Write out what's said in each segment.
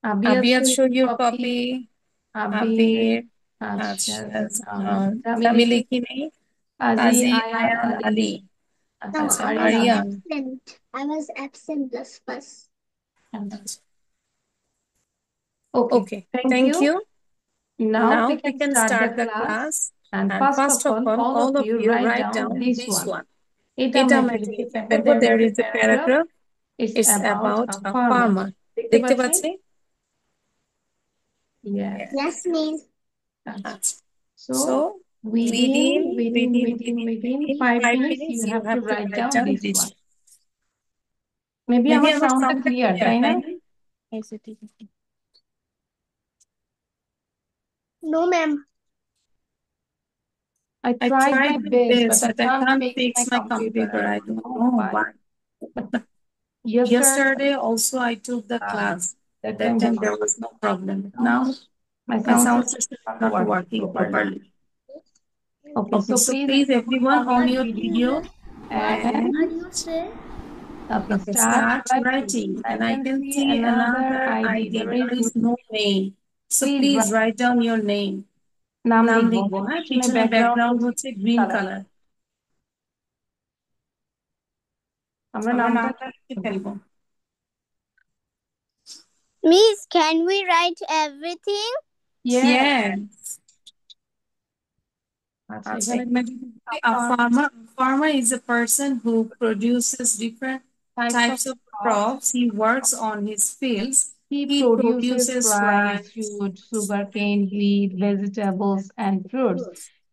আবিয়াত show your copy copy. Abir Abir, আচ্ছা আচ্ছা, আমি আমি লিখি লিখি নেই। কাজী কাজী আয়ান আয়ান আলী আলী। আচ্ছা No, আচ্ছা, I was Ariya Ariya. absent. I was absent plus first. আচ্ছা আচ্ছা, okay okay, thank thank you you. Now Now we we can can start the start the class class. and And first of first of all all of of you you write write down down this this one. one. এটা এটা আমরা আমরা একটা একটা লিখে লিখে ফেলবো ফেলবো। there is There a is a paragraph. paragraph. It's It's about about a a farmer. farmer. দেখতে দেখতে পাচ্ছি? পাচ্ছি? Yes. Yes, miss. আচ্ছা। আচ্ছা। So So within within within within within within within within 5 minutes 5 minutes you you have to have to write write down down this this one. one. Maybe Maybe আমার আমার সাউন্ডটা সাউন্ডটা clear clear, তাই না? তাই না? Yes, it is. No, ma'am. I I tried my tried my best but best, I but I can't can't fix my fix my computer. I computer. I don't don't know know why. why. But yesterday Yesterday also I took the class. that That time there time was there was no problem. now Now my my sound sound system system is is not not working working properly. properly. Okay, Okay, so so please please everyone everyone on on your your video video and What and you say? okay, okay, start start writing. writing. I And I can can see see another another ID. ID. There is There is no name. So please please write write down your name. নাম নাম লিখবো লিখবো, হ্যাঁ? পিছনে পিছনে background background হচ্ছে green colour colour. আমরা আমরা নামটা নামটা লিখে ফেলবো। Miss, can we write everything? yes Yes. আচ্ছা আচ্ছা, এখানে এখানে যদি বলি, a farmer is a person who produces different types of types of crops. crops. He works on his fields. He He produces produces rice, rice. jute, sugarcane, wheat, vegetables, and fruits.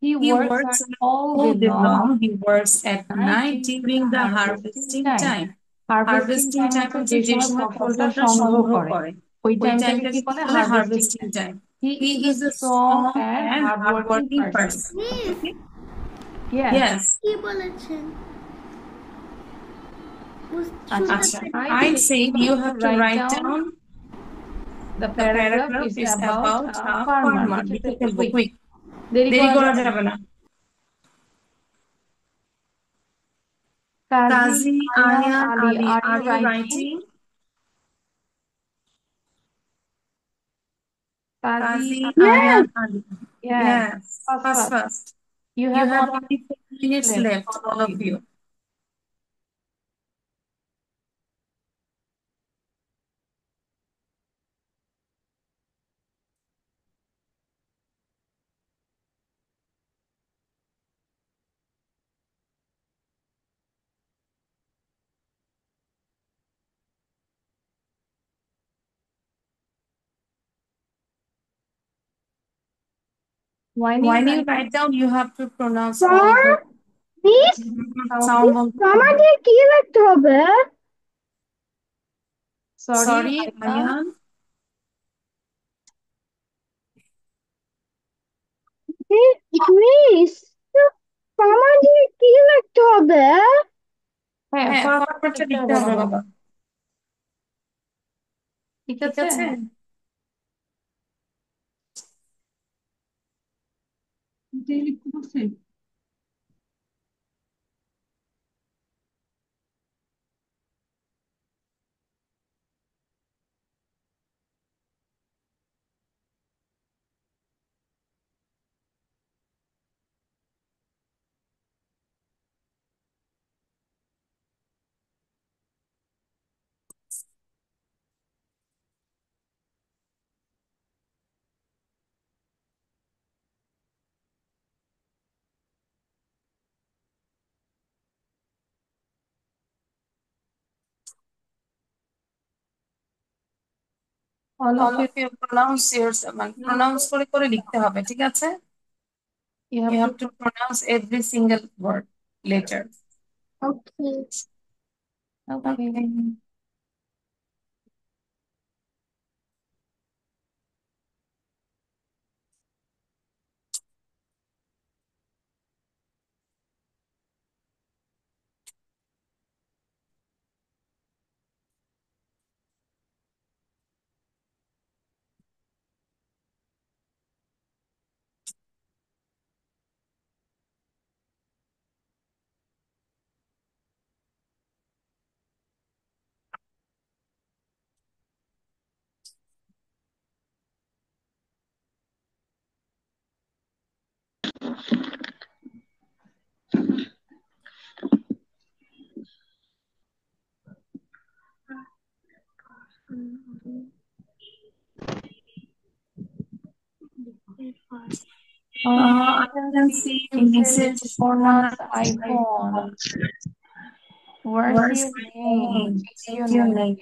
He He works hard works all day all day long long. He works at night night during the during the harvesting harvesting time. time. Harvesting harvesting time time হচ্ছে হচ্ছে যে যে সময় সময় ফসলটা ফসলটা সংগ্রহ সংগ্রহ করে করে। ওই ওই টাইমটাকে কি টাইমটাকে কি বলে বলে? Harvesting harvesting time time. He He is a is a strong strong and and hard working hardworking person person. Miss, Okay? Yes Yes. কি বলেছেন? আচ্ছা Acha, I I say said you you have to have to write write down down the the paragraph paragraph is is about about a a farmer farmer. লিখে লিখে ফেলবো ফেলবো, quick quick. দেরি দেরি করা করা যাবে না যাবে না। কাজী কাজী Ayaan Ayaan Ali Ali, are you are you writing writing? Kazi Kazi Yes. Ayan Ali. yes Yes, first first, first first. you You have have only only 4 minutes left left, all of all of you you. when you When you write write down, you have to pronounce all From the Miss, sound sound বন্ধ করবে। আমাদের কি লিখতে হবে? sorry Sorry, Ayan Ayan. Miss, আমাদের কি লিখতে হবে? হ্যাঁ হ্যাঁ, ফরওয়ার্ডটা ফরওয়ার্ডটা লিখতে লিখতে হবে হবে বাবা বাবা। ঠিক ঠিক আছে আছে? যে লিখতে বলছে all of All you of you pronounce yours, মানে pronounce করে করে লিখতে হবে, ঠিক আছে? you You have to have to pronounce every single word, letter. Okay. okay Okay. I I can can see see Mrs. Mrs. Suparna's Suparna's iPhone. iPhone. Where's Where's your my name? name? Check Check your your name. name.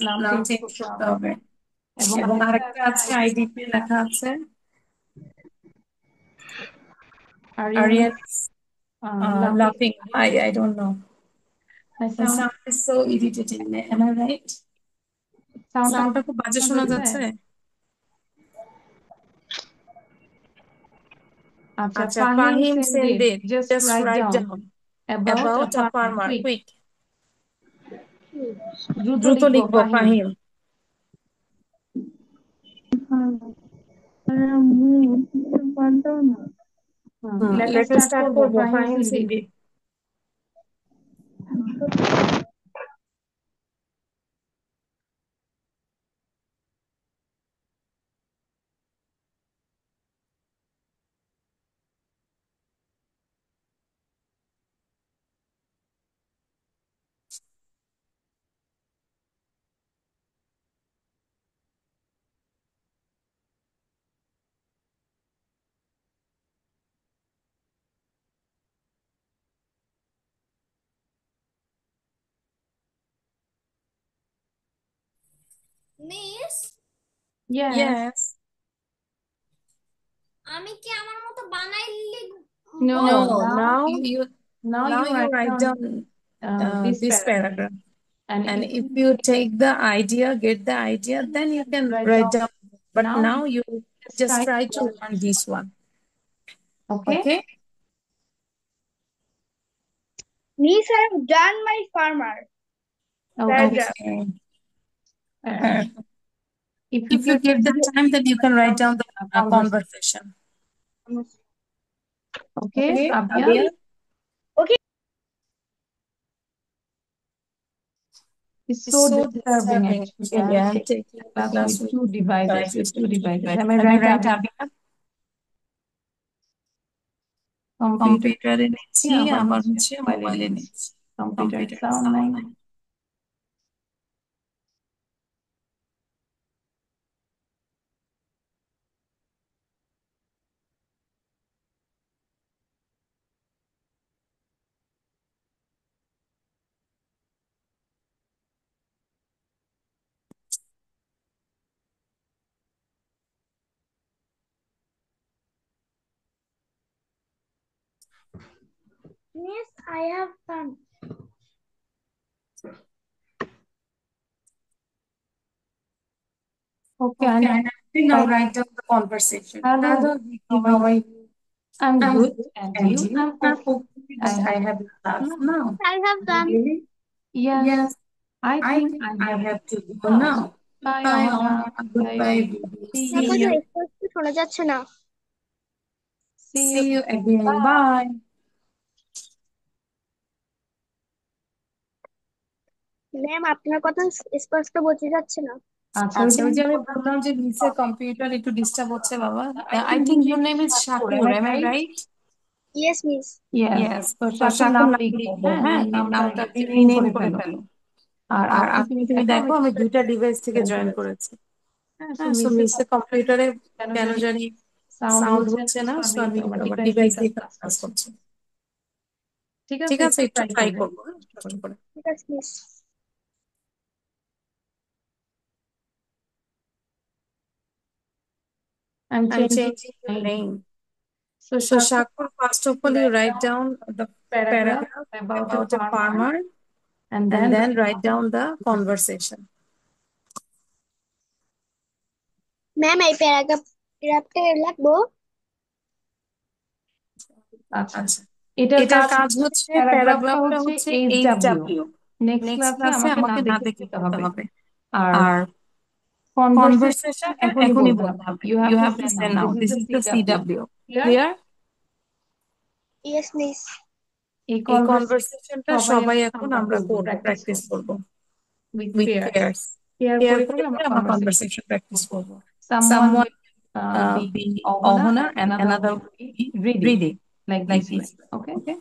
নাম নাম change change করতে করতে হবে। হবে। এবং এবং আরেকটা আরেকটা আছে আছে আইডি। আইডিতে লেখা আছে Aryan Aryan is laughing. laughing. I don't know. My The sound sound is so irritating. Am I right? সাউন্ডটা সাউন্ডটা খুব বাজে শোনা শোনা যাচ্ছে? যাচ্ছে। আচ্ছা, আচ্ছা, Fahim Fahim send send it. it. Just Just write write down down about a about a farmer. farmer. Quick. Quick. দ্রুত দ্রুত লিখবো লিখবো Fahim. Fahim. Letter letter start start করবো করবো Fahim Fahim send it. send it. Miss Yes. Yes. আমি কি আমার মতো বানাই লিখবো? No, No, now now you you now now you you write write down down this this paragraph. paragraph. And And if if you take the idea, get the idea, then you can write write down, down. But now now you just just try try to to learn this one. okay? Okay? Miss, I have done my farmer. Okay. Paragraph. Okay. Uh, if you If you get get the time, then you can write down the conversation. conversation. Okay, Okay, Rabia? Rabia? It's It's so so disturbing disturbing. actually. Actually, I'm I'm taking taking the the class class with with two devices, devices. Am I Am I right, right, Rabia? Rabia? Computer কম্পিউটারে নিচ্ছি, আবার আবার হচ্ছে হচ্ছে মোবাইলে মোবাইলে নিচ্ছি। নিচ্ছি। কম্পিউটার কম্পিউটারে সাউন্ড সাউন্ড নাই। নাই। Miss I have fun. Okay, Okay, and and actually now right. write down the conversation. Hello, Hello, how how are are you? you? I'm I'm good. good. And And you? you? I'm I'm hopeful hoping that that I I have have enough enough now. now. I have done. Really? Yes, Yes. I I think think I I have have to to go go now. now. Bye, Bye, Ohana. Ohana. Bye, Goodbye, baby. baby. See See you. you. স্পষ্ট শোনা যাচ্ছে না। See you. See you again. Bye. Bye. Ma'am আপনার কথা স্পষ্ট বোঝা যাচ্ছে না। আচ্ছা, আচ্ছা, ওই যে আমি বললাম বললাম যে যে নিচে কম্পিউটার একটু ডিস্টার্ব হচ্ছে বাবা। I I think think your your name name is is Shakur. Am Shakur. I Am I right? right? Yes miss. Yes. Yes. তো তো শাকুর শাকুর নাম নাম লিখবো, লিখবো, হ্যাঁ? হ্যাঁ? এই নামটা নামটা রিনেম রিনেম করে করে ফেলো। ফেলো। আর আর আপনি আপনি তুমি তুমি দেখো দেখো আমি আমি দুইটা দুইটা ডিভাইস থেকে জয়েন জয়েন করেছি। করেছি। হ্যাঁ, সো হ্যাঁ, সো মিসে মিসে কম্পিউটারে কেন কেন জানি জানি সাউন্ড সাউন্ড হচ্ছে না, হচ্ছে তো না, আমি সো আমি আবার আবার ডিভাইস ডিভাইস দিয়ে দিয়ে কাজ কাজ করছি। করছি। ঠিক ঠিক আছে, আছে, একটু একটু ট্রাই ট্রাই করবেন। করবো, হ্যাঁ? কষ্ট করে। ঠিক আছে miss. I'm I'm changing changing the your name. name. So So Shakur, Shakur, first of all, you write write down down the paragraph paragraph about a about a farmer farmer and and then then write down the conversation. Ma'am এই প্যারাগ্রাফটা লাগবো। আচ্ছা, আচ্ছা, এটার এটার কাজ কাজ হচ্ছে হচ্ছে প্যারাগ্রাফটা প্যারাগ্রাফটা হচ্ছে হচ্ছে HW। HW। নেক্সট নেক্সট ক্লাসে ক্লাসে আমাকে না আমাকে না দেখে দেখে বলতে বলতে হবে। হবে। আর আর কনভারসেশনটা কনভারসেশনটা এখনই এখনই বলতে বলতে হবে। হবে। You have You to have say to say now, now. This is This the is the CW। CW. Clear? Clear? Yes miss. এই এই কনভারসেশন কনভারসেশনটা সবাই সবাই এখন এখন আমরা আমরা করব, করব, প্র্যাকটিস প্র্যাকটিস করব করব with with pairs. pairs. Pair pair করে করে করে আমরা করে আমরা কনভারসেশন কনভারসেশন প্র্যাকটিস করব। করব। Someone Someone will be be Ohana Ohana and and another another will be will be reading. reading. like this way. Okay.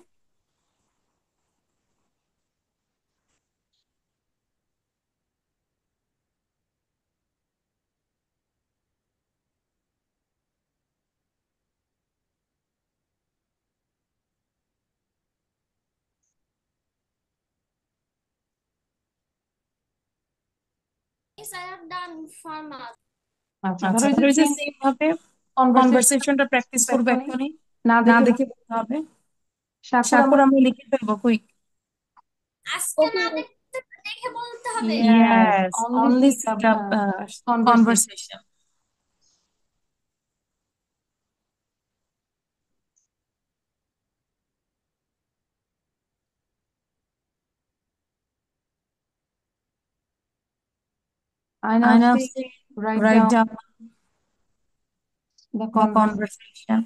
Yes, I have done pharma. আচ্ছা, আচ্ছা, ধরো এই যে তাহলে যে সেম সেম ভাবে কনভারসেশন কনভারসেশনটা প্র্যাকটিস করবো এখনই এখনই, না না দেখে দেখে বলতে হবে। সাক্ষর সাক্ষর আমরা আমরা লিখে ফেলবো কুইক। আজকে না দেখে বলতে হবে। Yes, only only set set up up conversation. conversation. I I now now say say write write down down the the conversation. conversation.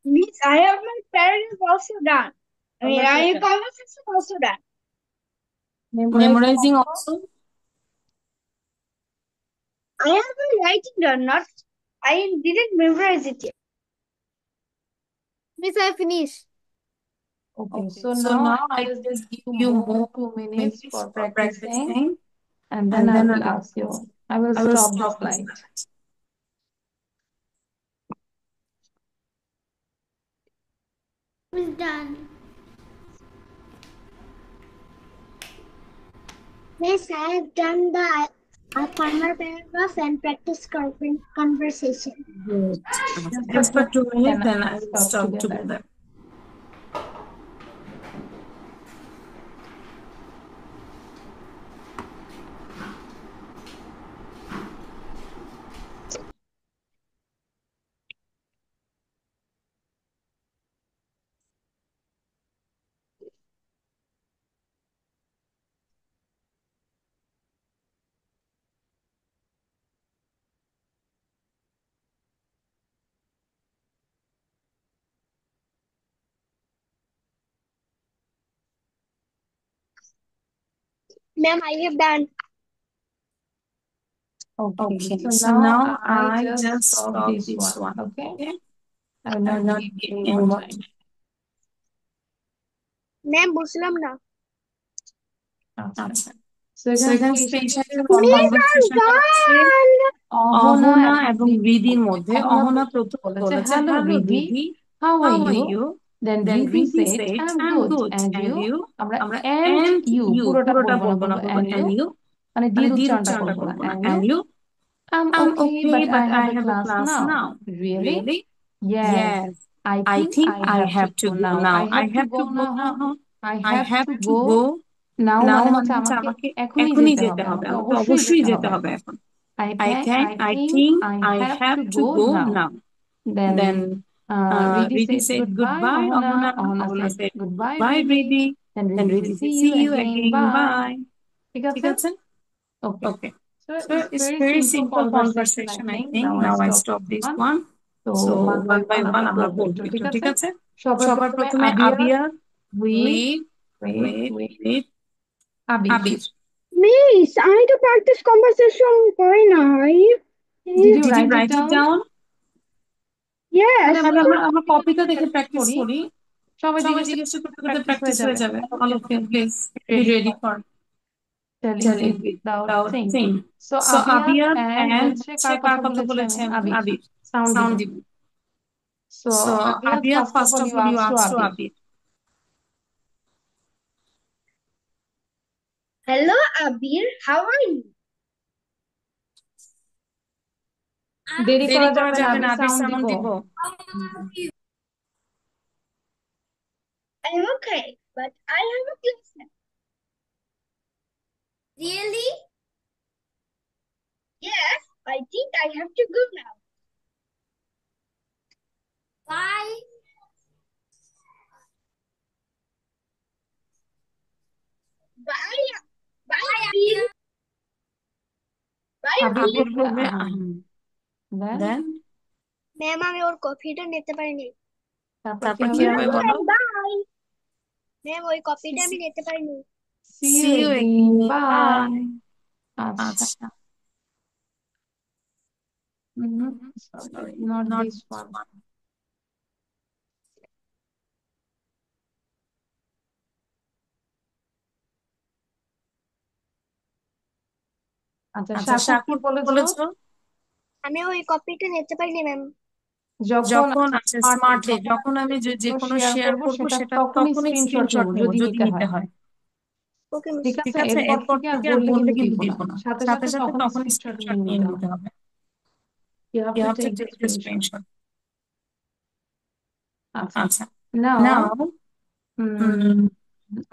Miss, I have my paragraph also done. I mean, I have conversation also done. Memorizing also. I have my writing done, not. I didn't memorize it yet. Miss, I finished. Okay, Okay, so so now now I I just just give give you you more more 2 minutes minutes for for practicing, practicing, and then and I then I will will ask you. I will I will stop the stop the slide. slide. It's done. Yes, I have done the farmer paragraph and practice conversation. Good. Just Just for for 2 minutes, then then I I will will stop stop together. together. Ma'am, I have done. Okay, Okay, so so now now I I just just stop stop this this one. one. Okay, Okay, I will I will not not give give any any more more time. time. Ma'am, বুঝলাম না। আচ্ছা, আচ্ছা, so so এখানে এখানে specially specially Miss, I'm কনভারসেশনটা হচ্ছে done. Ahana Ahana এবং এবং রিদির রিদির মধ্যে মধ্যে। অহনা অহনা প্রথম প্রথম বলেছে বলেছে, hello hello Ridi, Ridi, how are how are you? You? Then then Ridi Ridi said I said, am I am good, good, and and you? You? আমরা আমরা এন্ড এন্ড ইউ ইউ পুরোটা পুরোটা বলবো না, বলবো না, বলবো বলবো এন্ড ইউ, এন্ড ইউ, মানে মানে ডির দির উচ্চারণটা উচ্চারণটা করবো না। করবো না। And you? And you? I'm I'm okay, okay, but I but have I a have a class class now. now. Really? Really? Yes. Yes. I I think think I I have to have to go go now. now. I I have to have go to go now. now. I I have have to to go go now now মানে হচ্ছে মানে হচ্ছে আমাকে আমাকে এখনই এখনই যেতে যেতে হবে, হবে, আমাকে আমাকে অবশ্যই অবশ্যই যেতে যেতে হবে হবে এখন। এখন। I think I I think think I I have have to to go go now. now. Then Then Riddhi Riddhi said said goodbye, goodbye, Ohana. Ahuna. Ohana Ahuna said said goodbye, goodbye, Riddhi. Riddhi. Then Then Riddhi said Riddhi said see you see you again. again. Bye. Bye. ঠিক আছে? ঠিক আছে? Okay. Okay. So So it's it's very very simple simple conversation, I conversation, I think. think. Now I Now I stop stop this this one. one. তো So one by one by one আমরা one আমরা বলবো একটু, বলবো ঠিক একটু, ঠিক আছে? আছে? সবার সবার প্রথমে প্রথমে Abiyar Abiyar with with wait wait Abir. Abir. Miss, আমি তো practice conversation করি নাই। Did you Did you write it write it down? down? Yes. তাহলে আমরা কপিটা দেখে প্র্যাকটিস করি। সবাই সবাই জিজ্ঞেস জিজ্ঞেস করতে করতে প্র্যাকটিস প্র্যাকটিস হয়ে যাবে। All of you, please be Ready ready for for telling telling without without saying. saying. So So Abiyar Abiyar and and হচ্ছে কার কার কথা কথা বলেছে? বলেছে? আবির। আবির। সাউন্ড সাউন্ড দিবেন। দিবেন। So So Abiyar, Abia, first of first all of you all, you ask to ask to Abir. Abir. Hello, Abir. How are you? দেরি দেরি করা করা যাবে না, যাবে আবির না, আবির সাউন্ড সাউন্ড দিব। দিব। I'm okay, but I have a class now. Really? Yes, I think I have to go now. Bye. Bye. Bye, Abir. Bye, Abir Abir. বলবে Then then ম্যাম আমি ওর কপিটা নিতে পারিনি। তারপর তারপর কি কি হবে হবে বলো? বলো? Bye. ম্যাম ওই কপিটা আমি নিতে পারিনি। See See you you again. again. Bye. Bye. আচ্ছা। আচ্ছা। Sorry, Sorry, not not this this one. one. আচ্ছা, আচ্ছা, শাকুর কি শাকুর কি বলেছো? বলেছো? আমি ওই কপিটা নিতে পারিনি ম্যাম। যখন আচ্ছা স্মার্টলি যখন আমি যে কোনো শেয়ার করব সেটা সেটা তখনই তখনই স্ক্রিনশট স্ক্রিনশট নেব নেব যদি যদি নিতে নিতে হয়। হয়। ওকে মিস। ঠিক ঠিক আছে? আছে, এরপর এরপর থেকে আর থেকে আর বললে বললে কিন্তু কিন্তু দিব দিব না। না। সাথে সাথে সাথে সাথে তখনই তখনই স্ক্রিনশট স্ক্রিনশট নিয়ে নিয়ে নিতে নিতে হবে। হবে। You have You to have to take the take the screenshot. screenshot. আচ্ছা। আচ্ছা। Now, Now,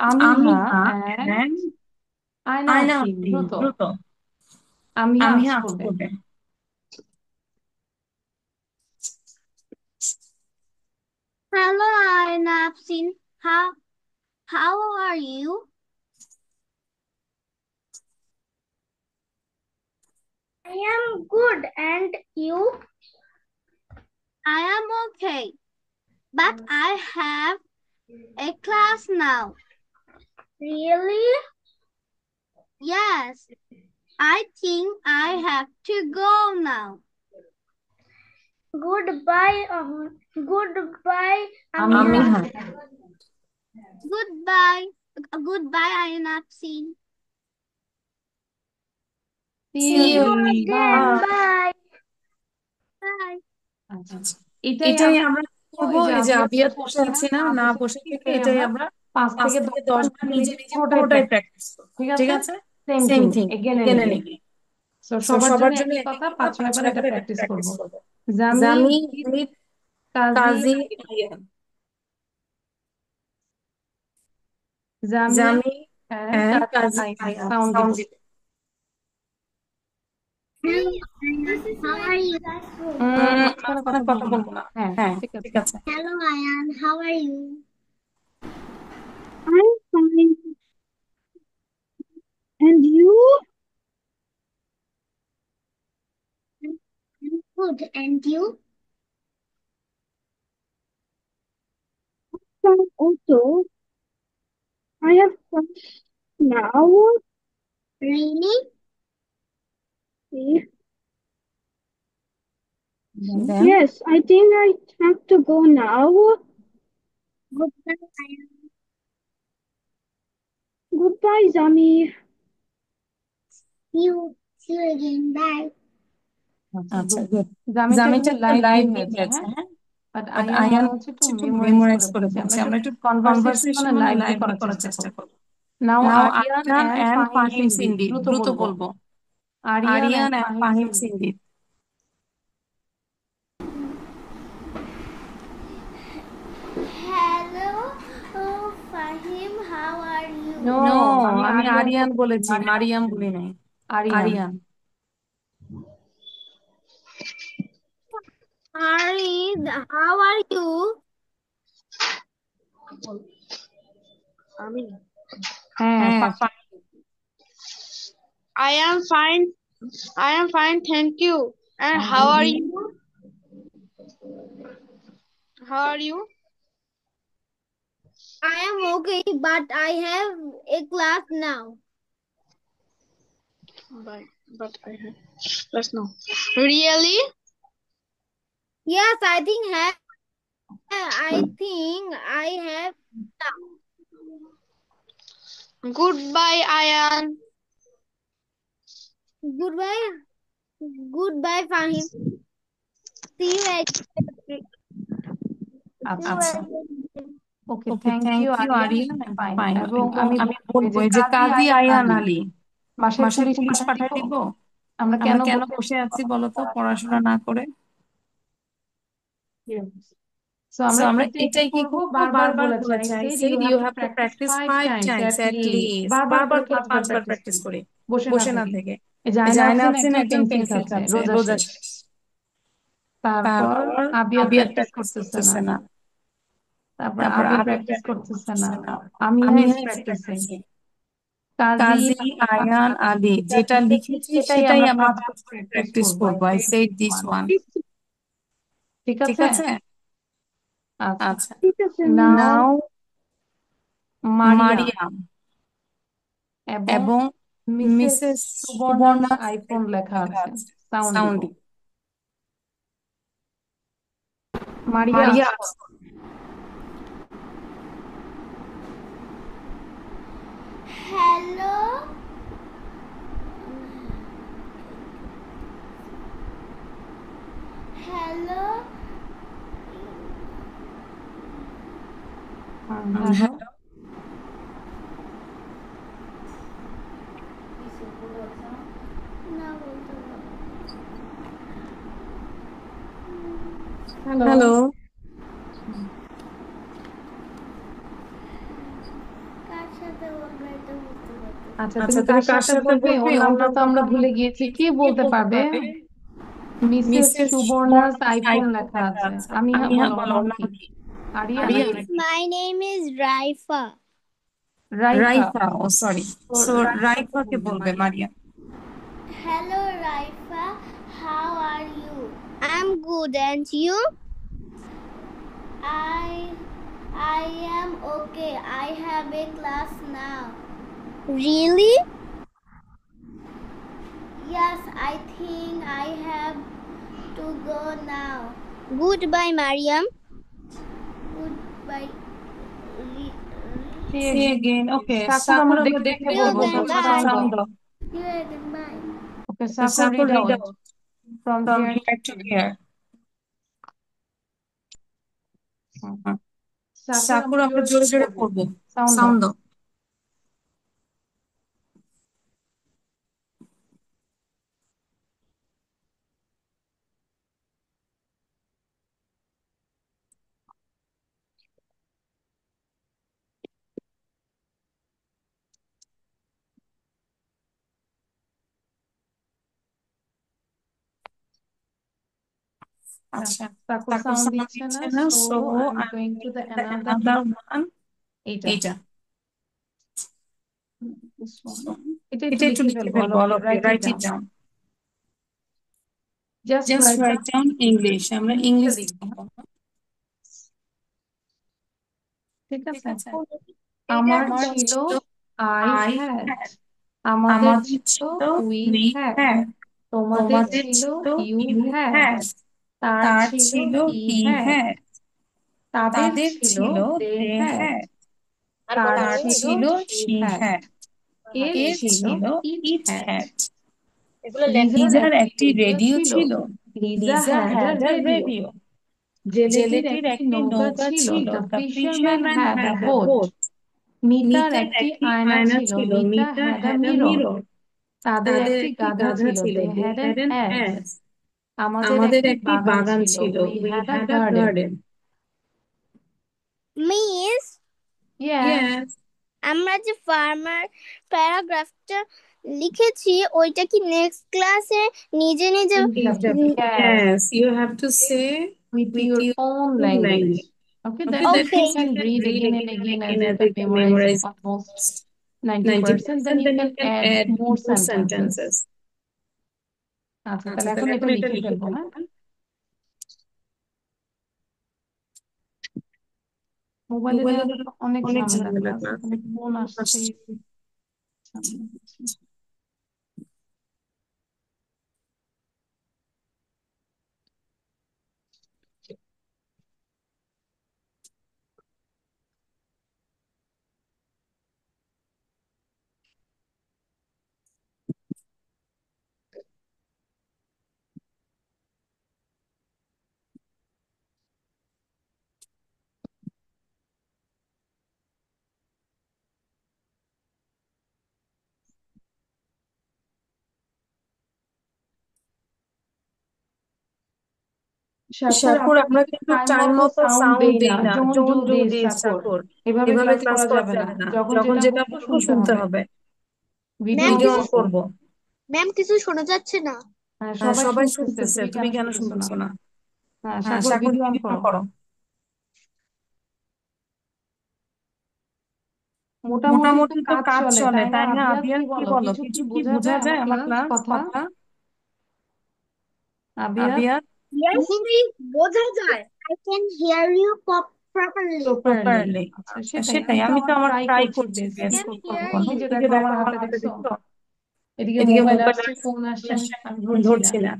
আমিহা আমিহা and and আয়না আয়না আফরিন, আফরিন দ্রুত। দ্রুত আমিহা আমিহা আজ আজ করবে। করবে। Hello, Nafsin. How are you? I am good, and you? I am okay, but I have a class now. Really? Yes, I think I have to go now. Goodbye, goodbye, আমিহা। Goodbye. Goodbye, Nafsin. See See you you again. again. Bye. Bye. Bye. আচ্ছা। আচ্ছা। এটাই এটাই আমরা আমরা করবো, এই যে এই যে আবিয়ার আবিয়ার বসে বসে আছি আছি না, না, না না বসে বসে থেকে থেকে এটাই আমরা আমরা 5 5 থেকে থেকে 10 10 বার বার নিজে নিজে নিজে নিজে পুরোটাই পুরোটাই প্র্যাকটিস করব। ঠিক ঠিক আছে? আছে? Same same thing thing again again and and again. Again. So so সবার সবার জন্য জন্য একই একই কথা, কথা, 5-6 বার 5-6 এটা বার এটা প্র্যাকটিস করব। প্র্যাকটিস করব। Jami Jami with with Kazi Kazi Ariyan. Ariyan. Jami Jami and and Kazi Kazi Ariyan. Ariyan. Sound দিব। সাউন্ড দিবে। Hello, how are you? মাঝখানে কথা মাঝখানে কথা বলবো না। বলবো না। হ্যাঁ, হ্যাঁ, ঠিক ঠিক আছে। আছে। Hello, Ayan. How are you? I'm fine. And you? I'm good. And you? Fine also. I have class now. Really? Then Yes, I think I have to go now. Goodbye, Ayan. Goodbye, Zami. See you again. Bye. আচ্ছা, আচ্ছা, good. Good. জামিটা জামিটা কিন্তু কিন্তু live live দিয়ে দিয়ে হয়েছে, হয়েছে, হ্যাঁ? হ্যাঁ? বাট বাট আয়ান আয়ান হচ্ছে একটু একটু মেমোরাইজ মেমোরাইজ করে করে ফেলছে। আমরা ফেলছি। একটু আমরা একটু কনভারসেশন কনভারসেশন মানে মানে লাইভলি লাইভলি করার করার চেষ্টা চেষ্টা করব। করব। Now now Ariyan Ariyan and and Fahim Fahim Sindeep, Sindeep দ্রুত দ্রুত বলবো। বলবো। Ariyan Ariyan and and Fahim Fahim Sindeep. Sindeep. Hello, Fahim. How are you? No, no, আমি আমি আরিয়ান আরিয়ান বলেছি, বলেছি, মারিয়াম মারিয়াম বলিনি। বলি নাই। Aryan. Aryan. Farid, how are you? হ্যাঁ, হ্যাঁ, Fahim. I am fine. I am fine, thank you. And how And are you? you? How are you? I am okay, but I have a class now. But I have. Let's know. Really? Yes, I have Goodbye, Ayan. goodbye. Goodbye, Fahim. See you again. See আচ্ছা, you আচ্ছা again. Okay, okay, thank thank you you Ariyan, Ariyan, fine. Fine. এবং এবং আমি আমি বলবো বলবো যে এই যে কাজী কাজী আয়ান আয়ান আলী আলী বাসায় বাসায় পুলিশ পুলিশ পাঠায় পাঠায় দিব। দিব? আমরা আমরা কেন কেন বসে বসে আছি আছি বলো তো? বলতো পড়াশোনা না করে? সো সো আমরা আমরা এটাই কি এটাই কি করব, করবো, বারবার বারবার বলেছি, আই বলেছে I said you said have you to have to practice practice 5 five times times at at least, least, বারবার বারবার করে করে 5 বার 5 বার প্র্যাকটিস প্র্যাকটিস করি, করি, বসে না বসে না থেকে। থেকে। এই জাইনা জায়নাসিন আফরিন একজন একজন পেন্সিল পেন্সিল খাচ্ছে, খাচ্ছে, রোজা রোজা শেষ। শেষ। তারপর তারপর আবিয়াত আবিয়াত প্র্যাকটিস প্র্যাকটিস করতেছে না। করতেছে না। তারপর তারপর আবির আবির প্র্যাকটিস প্র্যাকটিস করতেছে না। করতেছে না। আমিহা আমি ইজ হ্যাঁ প্র্যাকটিসিং। প্র্যাকটিসিং। কাজী কাজী আয়ান আয়ান আলী আলী যেটা যেটা লিখেছি লিখেছি সেটাই সেটাই আমরা আমরা 5 বার 5 বার প্র্যাকটিস প্র্যাকটিস করবো, আই করবো। I said said this this one. One. ঠিক ঠিক আছে? আছে? আচ্ছা, আচ্ছা। ঠিক আছে। নাও নাও মারিয়াম মারিয়াম এবং এবং Mrs Mrs Subarna's Subarna's iPhone iPhone লেখা লেখা আছে। আছে। সাউন্ড দিব। সাউন্ড। মারিয়া মারিয়া আসো। আসো। Hello. Hello. হ্যালো। হ্যালো। না বলতে পারবো। হ্যালো। হ্যালো। কার সাথে বলবো এটা বুঝতে পারছি। আচ্ছা, আচ্ছা, তুমি তুমি কার কার সাথে সাথে বলবে? বলবে? ওর ওর নামটা তো নামটা তো আমরা আমরা ভুলে ভুলে গিয়েছি। গিয়েছি। কে কে বলতে বলতে পারবে? পারবে? Mrs Mrs Subarna's Subarna's iPhone iPhone লেখা লেখা আছে। আছে। আমিহা আমিহা বলো, ওর বলো, নাম ওর কি? নাম কি? আরিয়া আরিয়া নাকি? নাকি? My name is Raifa. Raifa. Raifa. ও সরি। তো সো রাইফাকে রাইফাকে বলবে বলবে Maria. Maria. Hello, Raifa. How are you? I'm good, and you? I I am okay. I have a class now. Really? Yes, I think I have to go now. Goodbye, Mariam. Goodbye. Say C again. ওকে, সাকুর সাকুর আমরা আমরা দেখে দেখে দেখে See you দেখে বলবো, বলবো। again. Sakur Bye. Sound দাও। Sound দাও। See you again. Bye. Okay, okay, Sakur Sakur read read out out. From from here to here to here. Here. Sakur Sakur আমরা আমরা জোরে জোরে জোরে জোরে পড়বো, পড়বো। সাউন্ড দাও। সাউন্ড দাও। আচ্ছা, সাকুর সাকুর সাউন্ড সাউন্ড দিচ্ছে না, দিচ্ছে না। So so I am I am going to going the to the another another one. এইটা। এইটা। This one. So, এটা একটু এটা একটু লিখে লিখে ফেলবো, all ফেলবো। of all you of you write it write it down. Down. Just just write write down down English. আমরা ইংলিশে ইংলিশ লিখবো, লিখবো। ঠিক ঠিক আছে? আছে? আমার আমার ছিল, ছিল আই আই হ্যাড। হ্যাড। আমাদের আমাদের ছিল, ছিল উই উই হ্যাড। হ্যাড। তোমাদের তোমাদের ছিল, ছিল ইউ ইউ হ্যাড। হ্যাড। তার তার ছিল, ছিল হি হি হ্যাড। হ্যাড। তাদের তাদের ছিল, ছিল দে দে হ্যাড। হ্যাড। তার তার ছিল, ছিল শি শি হ্যাড। হ্যাড। এর এর ছিল, ছিল ইট ইট হ্যাড। হ্যাড। লিজার লিজার একটি একটি রেডিও রেডিও ছিল। ছিল। Liza Liza had a had a radio. Radio. জেলেটির জেলেটির একটি একটি নৌকা নৌকা ছিল। ছিল। The the fisherman fisherman had a had a boat. Boat. মিতার মিতার একটি একটি আয়না আয়না ছিল। ছিল। Mita Mita had a had a mirror. Mirror. তাদের তাদের একটি একটি গাধা গাধা ছিল। ছিল। They they had an had an ass. Ass. আমাদের আমাদের একটি একটি বাগান বাগান ছিল। ছিল। We we had a had a garden. Garden. Miss, yes. Yes. আমরা যে ফার্মার প্যারাগ্রাফটা লিখেছি ওইটা কি নেক্সট ক্লাসে নিজে নিজে yes. Yes, you have to say With with your your own own language. language. Okay, Okay, that that means you Okay. means can you can read read again and again and again again as you as have you can memorized memorize almost 90%. 90%. Then you Then can you can add add more more sentences. sentences. আচ্ছা, তাহলে এখন এটা লিখে ফেলবো, হ্যাঁ। মোবাইলে দেওয়া তো অনেক অনেক ঝামেলা ঝামেলা ক্লাস, ক্লাস এখানে ফোন আসছে। ঝামেলা হচ্ছে। শাকুর, শাকুর, আমরা আমরা কিন্তু কিন্তু টাইম টাইম মতো মতো সাউন্ড সাউন্ড দেই না, দেই না, don't do don't do this this Shakur. Shakur. এভাবে এভাবে ক্লাস ক্লাস করা করা যাবে না, যাবে না, যখন যখন যেটা যেটা বলবো বলবো শুনতে শুনতে হবে। হবে। Video ma'am video on on করবো। করবো। ম্যাম কিছু শোনা যাচ্ছে না। হ্যাঁ, হ্যাঁ, সবাই সবাই শুনতেছে, শুনতেছে, তুমি কেন তুমি কেন শুনতেছো না? শুনতেছো না? হ্যাঁ, হ্যাঁ, Sagar Shakur, video on video on করো। করো। মোটামুটি তো মোটামুটি তো কাজ কাজ চলে, চলে, তাই না? তাই না? আবিয়ার, আবিয়ার, কি কি বলো, বলো, কিছু কি কিছু কি বোঝা বোঝা যায় আমার যায় আমার ক্লাস ক্লাস কথা? কথা? আবিয়ার, আবিয়ার, Yes, please, বোঝা যায়। I can hear you properly. Properly. Properly. আচ্ছা, আচ্ছা, সেটাই সেটাই, আমি তো আমি তো আমার আমার ট্রাই ট্রাই করছি করছি বেস্ট I বেস্ট can করতে hear বলো। এই যে এই দেখো যে দেখো আমার আমার হাতে হাতে দেখছো, দেখছো, এদিকে এদিকে মোবাইল মোবাইল আসছে, আসছে, ফোন আসছে, আসছে, আমি আমি ধরছি না। ধরছি না।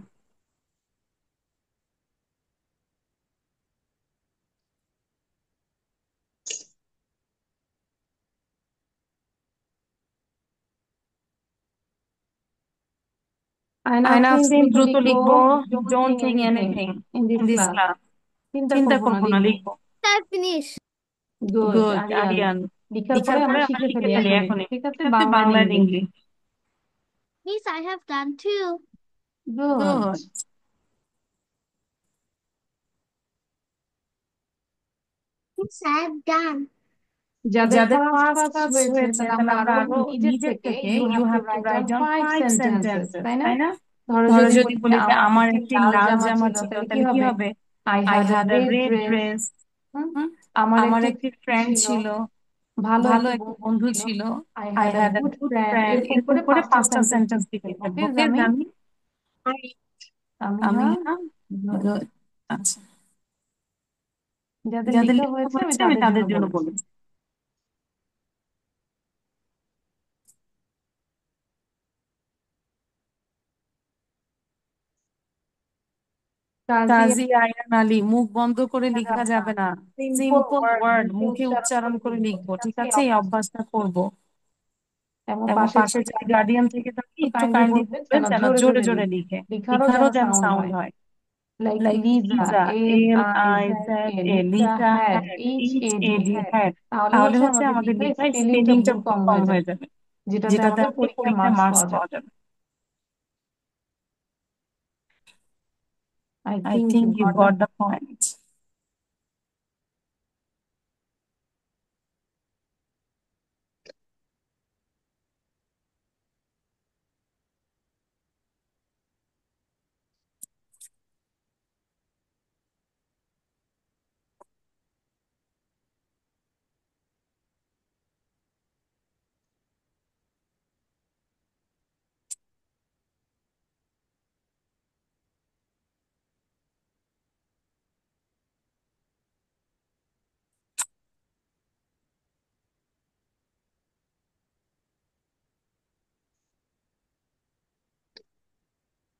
আয়নাফিন, আয়নাফিন, দ্রুত দ্রুত লিখবো। লিখবো। Don't don't think think anything anything in this in this class. Class. চিন্তা চিন্তা করবো না, করবো না, লিখবো। লিখবো। Start finish. Good good, Ariyan. Ariyan. লিখার পরে লিখার আমরা পরে আমরা শিখে লিখে ফেলি ফেলি এখনই, এখনই, ঠিক আছে? ঠিক আছে? বাংলা আর বাংলা আর English. English. Miss, I have done too. Good. Good. Miss, I have done. যাদের যাদের ফার্স্ট ফার্স্ট ফার্স্ট ফার্স্ট হয়েছে, হয়েছে, তাহলে তাহলে আমরা আমরা আরো আরো নিজের নিজের থেকে থেকে you have you to have to write down write down 5 five sentences, sentences, তাই না? তাই না? ধরো ধরো যদি যদি বলি যে বলি যে আমার আমার একটি একটি লাল লাল জামা জামা ছিল, ছিল, তাহলে কি তাহলে কি হবে? হবে? I I had a had a red red dress. Dress. হুম, আমার আমার একটি একটি ফ্রেন্ড ফ্রেন্ড ছিল, ছিল, ভালো ভালো একটি একটি বন্ধু বন্ধু ছিল। ছিল। I I had a had a good good friend. Friend. এরকম এরকম করে করে 5টা পাঁচটা সেন্টেন্স সেন্টেন্স লিখে লিখে ফেলবো। ফেলবো। ওকে ওকে জামি? জানি। আমি, আমিহা? হ্যাঁ। গুড। গুড। আচ্ছা, যাদের যাদের লেখা লেখা হয়েছে আমি হয়েছে আমি তাদের জন্য তাদের জন্য বলছি। বলেছি। কাজী কাজী আয়রান আলী, মুখ বন্ধ করে লেখা লেখা যাবে না, যাবে না। সিম্পল সিম্পল ওয়ার্ড ওয়ার্ড মুখে মুখে উচ্চারণ উচ্চারণ করে করে লিখবো, লিখবো, ঠিক ঠিক আছে? এই আছে? এই অভ্যাসটা অভ্যাসটা করবো। করব। এবং এবং পাশে পাশে যদি যদি গার্ডিয়ান গার্ডিয়ান থাকে থেকে থাকে একটু একটু কাইন্ডলি কাইন্ডলি বলবেন বলবেন যেন যেন জোরে জোরে জোরে জোরে লিখে, লিখে, লিখারও যেন লিখারও যেন সাউন্ড সাউন্ড হয়। হয়। Like like Liza, Liza, L L I I Z Z A, A, Liza Liza had, had, H H A A D D had. Had. তাহলে তাহলে হচ্ছে হচ্ছে আমাদের আমাদের লেখায় লেখায় স্পেলিংটা স্পেলিংটা ভুল ভুল কম কম হয়ে যাবে, হয়ে যাবে, যেটাতে যেটাতে আমাদের আমাদের পরীক্ষায় পরীক্ষায় মার্কস মার্কস পাওয়া পাওয়া যাবে। যাবে। I I think think you you got the. Got the point.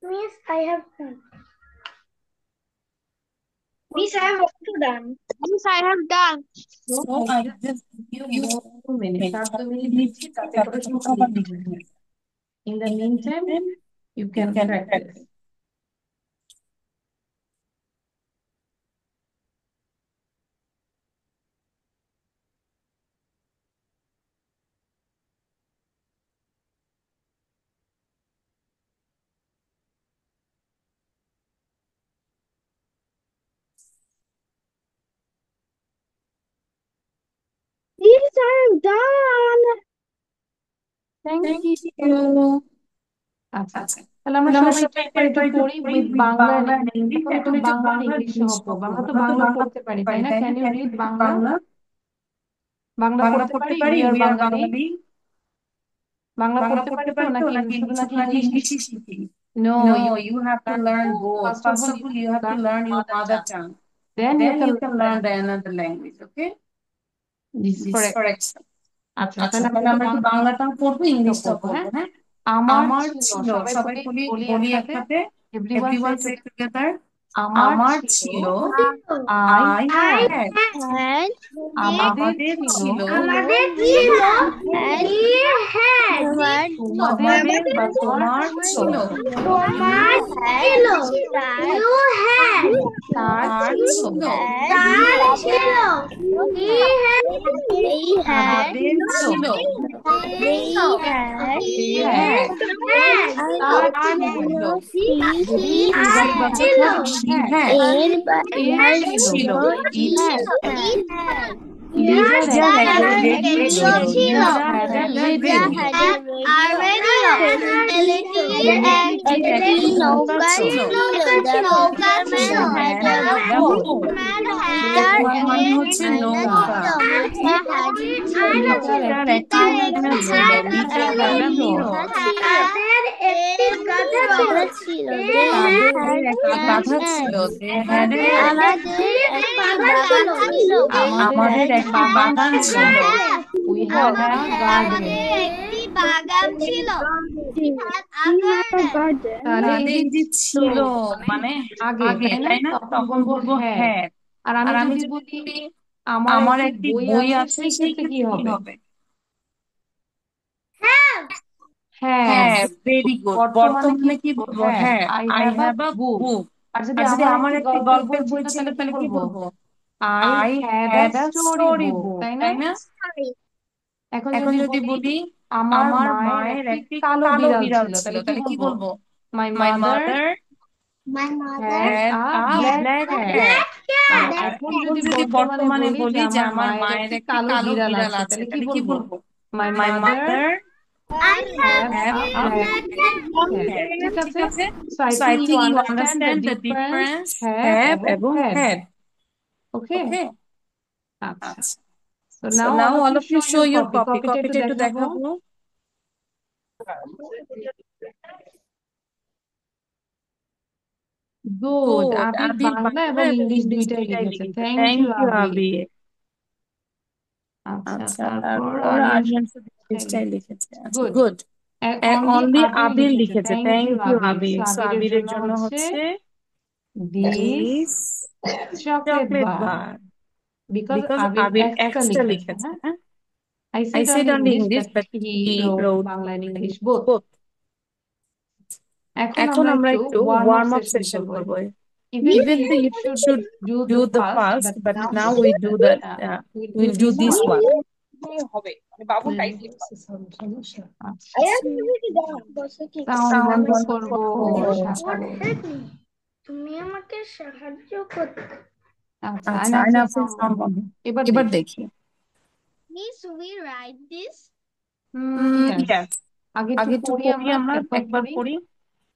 Miss, I have done. Miss, I have also done. Miss, I have done. So so I I just just give give you you 2 minutes, minute, আর 2 minute দিচ্ছি, দিচ্ছি, তাতে তাতে করে করে সব সবার লিখে লিখে ফেলবে। ফেলবে। In the In the meantime, meantime, you you can can practice. practice. Miss, I am done. Thank thank you. You. আচ্ছা, আচ্ছা, তাহলে আমরা তাহলে আমরা সবাই একটু সবাই একবার একটু একটু পড়ি পড়ি with with Bangla Bangla and and English. English. এখন এখন একটু একটু বাংলা আর বাংলা আর ইংলিশ সহ ইংলিশ সহ পড়বো। আমরা পড়বো। তো আমরা তো বাংলা বাংলা পড়তে পারি, পড়তে তাই পারি, না? তাই না? Can you can you read read Bangla? Bangla? Bangla Bangla পড়তে পড়তে পারি, পারি, we are we are Bangali? Bangali? Bangla Bangla পড়তে পারি পড়তে তো, পারি তো, নাকি নাকি শুধু নাকি নাকি ইংলিশই? ইংলিশই শিখি? No, No, you you have to learn both. first of First all of you all, you have to learn your mother tongue. then you Then can you can learn the another language, okay? this is This correct. correct. আচ্ছা আচ্ছা, তাহলে তাহলে আমরা একটু বাংলাটাও পড়বো, ইংলিশটাও হ্যাঁ পড়বো, হ্যাঁ? আমার আমার ছিল ছিল, সবাই সবাই বলি বলি বলি বলি একসাথে একসাথে, এভরিওয়ান everyone সে say together. আমার আমার ছিল ছিল, I I had had. had আমাদের আমাদের ছিল ছিল, আমাদের ছিল had we had তোমার তোমাদের বা তোমার ছিল, তোমার ছিল you had তার তার ছিল ছিল, তার ছিল he had they had তাদের ছিল, they had they হ্যাঁ had, তার তার ছিল ছিল, যদি তার ইংরেজি ভাষা ছিল she হ্যাঁ had, এর এর ছিল, it it had had, লিজার লিজার একটা একটা রেডিও রেডিও ছিল ছিল, Liza Liza had had a radio radio, একটি নৌকা ছিল she The had had a a boat. boat. Boat তার মানে হচ্ছে আয়না নৌকা, ছিল মাথা হাড়ি ছিল লিজার তার একটি একটি গাধা আয়না ছিল ছিল, লিজা লিজার হ্যাড একটা ছিল mirror, তাদের একটি গাধা ছিল তাদের একটা গাধা ছিল, they had a cat. আমাদের একটি বাগান ছিল আমাদের একটি বাগান আমাদের একটি ছিল বাগান ছিল, we we had had a a garden একটি বাগান ছিল তাহলে এই তাদের যে এই যে ছিল ছিল মানে মানে আগে আগে, তাই না তখন তখন বলবো বলবো হ্যাড had. আর আমি আর আমি যদি যদি বলি বলি আমার আমার একটি একটি বই বই আছে আছে, সেই সেই ক্ষেত্রে কি ক্ষেত্রে কি হবে হবে? হ্যাভ হ্যাঁ, ভেরি গুড। বর্তমানে কি বর্তমানে কি বলবো বলবো? হ্যাভ হ্যাঁ, I I have a have a book book. আর যদি আর যদি আমার আমার একটি একটি গল্পের বই গল্পের ছিল বই ছিল, তাহলে কি তাহলে কি বলবো বলবো? I I had a had a story story book book, তাই না তাই না? এখন এখন যদি যদি বলি বলি আমার আমার মায়ের মায়ের একটি একটি কালো কালো বিড়াল বিড়াল ছিল ছিল, তাহলে কি তাহলে কি বলবো বলবো? My my mother mother had had a a black black cat cat. আর আর এখন এখন যদি যদি বর্তমানে বর্তমানে বলি যে বলি যে আমার আমার মায়ের মায়ের একটি একটি কালো কালো বিড়াল বিড়াল আছে আছে, তাহলে কি তাহলে কি বলবো বলবো? My my mother mother have have a a black black cat cat. ঠিক ঠিক আছে আছে? So I so I think you think you understand the understand the difference difference have have এবং এবং হ্যাড হ্যাড। Okay okay? আচ্ছা আচ্ছা। So So now now all of all you of show you show your your copy copy. কপিটা একটু কপিটা একটু দেখাবো দেখাবো। Good good. আবির আবির বাংলা বাংলা এবং এবং ইংলিশ ইংলিশ দুইটাই দুইটাই লিখেছে লিখেছে। Thank thank you you Abir Abir. আচ্ছা আচ্ছা, তারপর তারপর আরিয়ান আরিয়ান শুধু দুইটাই ইংলিশটাই লিখেছে লিখেছে। আচ্ছা, good good. Only only Abir Abir লিখেছে লিখেছে, thank you thank you Abir so Abir. So আবিরের আবিরের জন্য জন্য হচ্ছে হচ্ছে this this chocolate chocolate bar bar. Because because Abir Abir extra extra লিখেছে লিখেছে, হ্যাঁ হ্যাঁ? I I said said only only English English, but but he he wrote wrote Bangla and English English both both. এখন এখন আমরা আমরা একটু একটু warm up warm up session session করব করবো। even Even though though you you should should do do the the first fast, but but now now we we do do the that. we'll We'll do do this this one one. আচ্ছা sound বন্ধ Sound on করব শাসাবো তুমি আমাকে সাহায্য করতে আচ্ছা আচ্ছা, আয়নাফ আয়নাফ sound sound বন্ধ বন্ধ। এবার এবার দেখি দেখি। Miss, we write this? Yes Yes. আগে একটু আগে একটু পড়ি পড়ি, আমরা আমরা একবার একবার পড়ি পড়ি।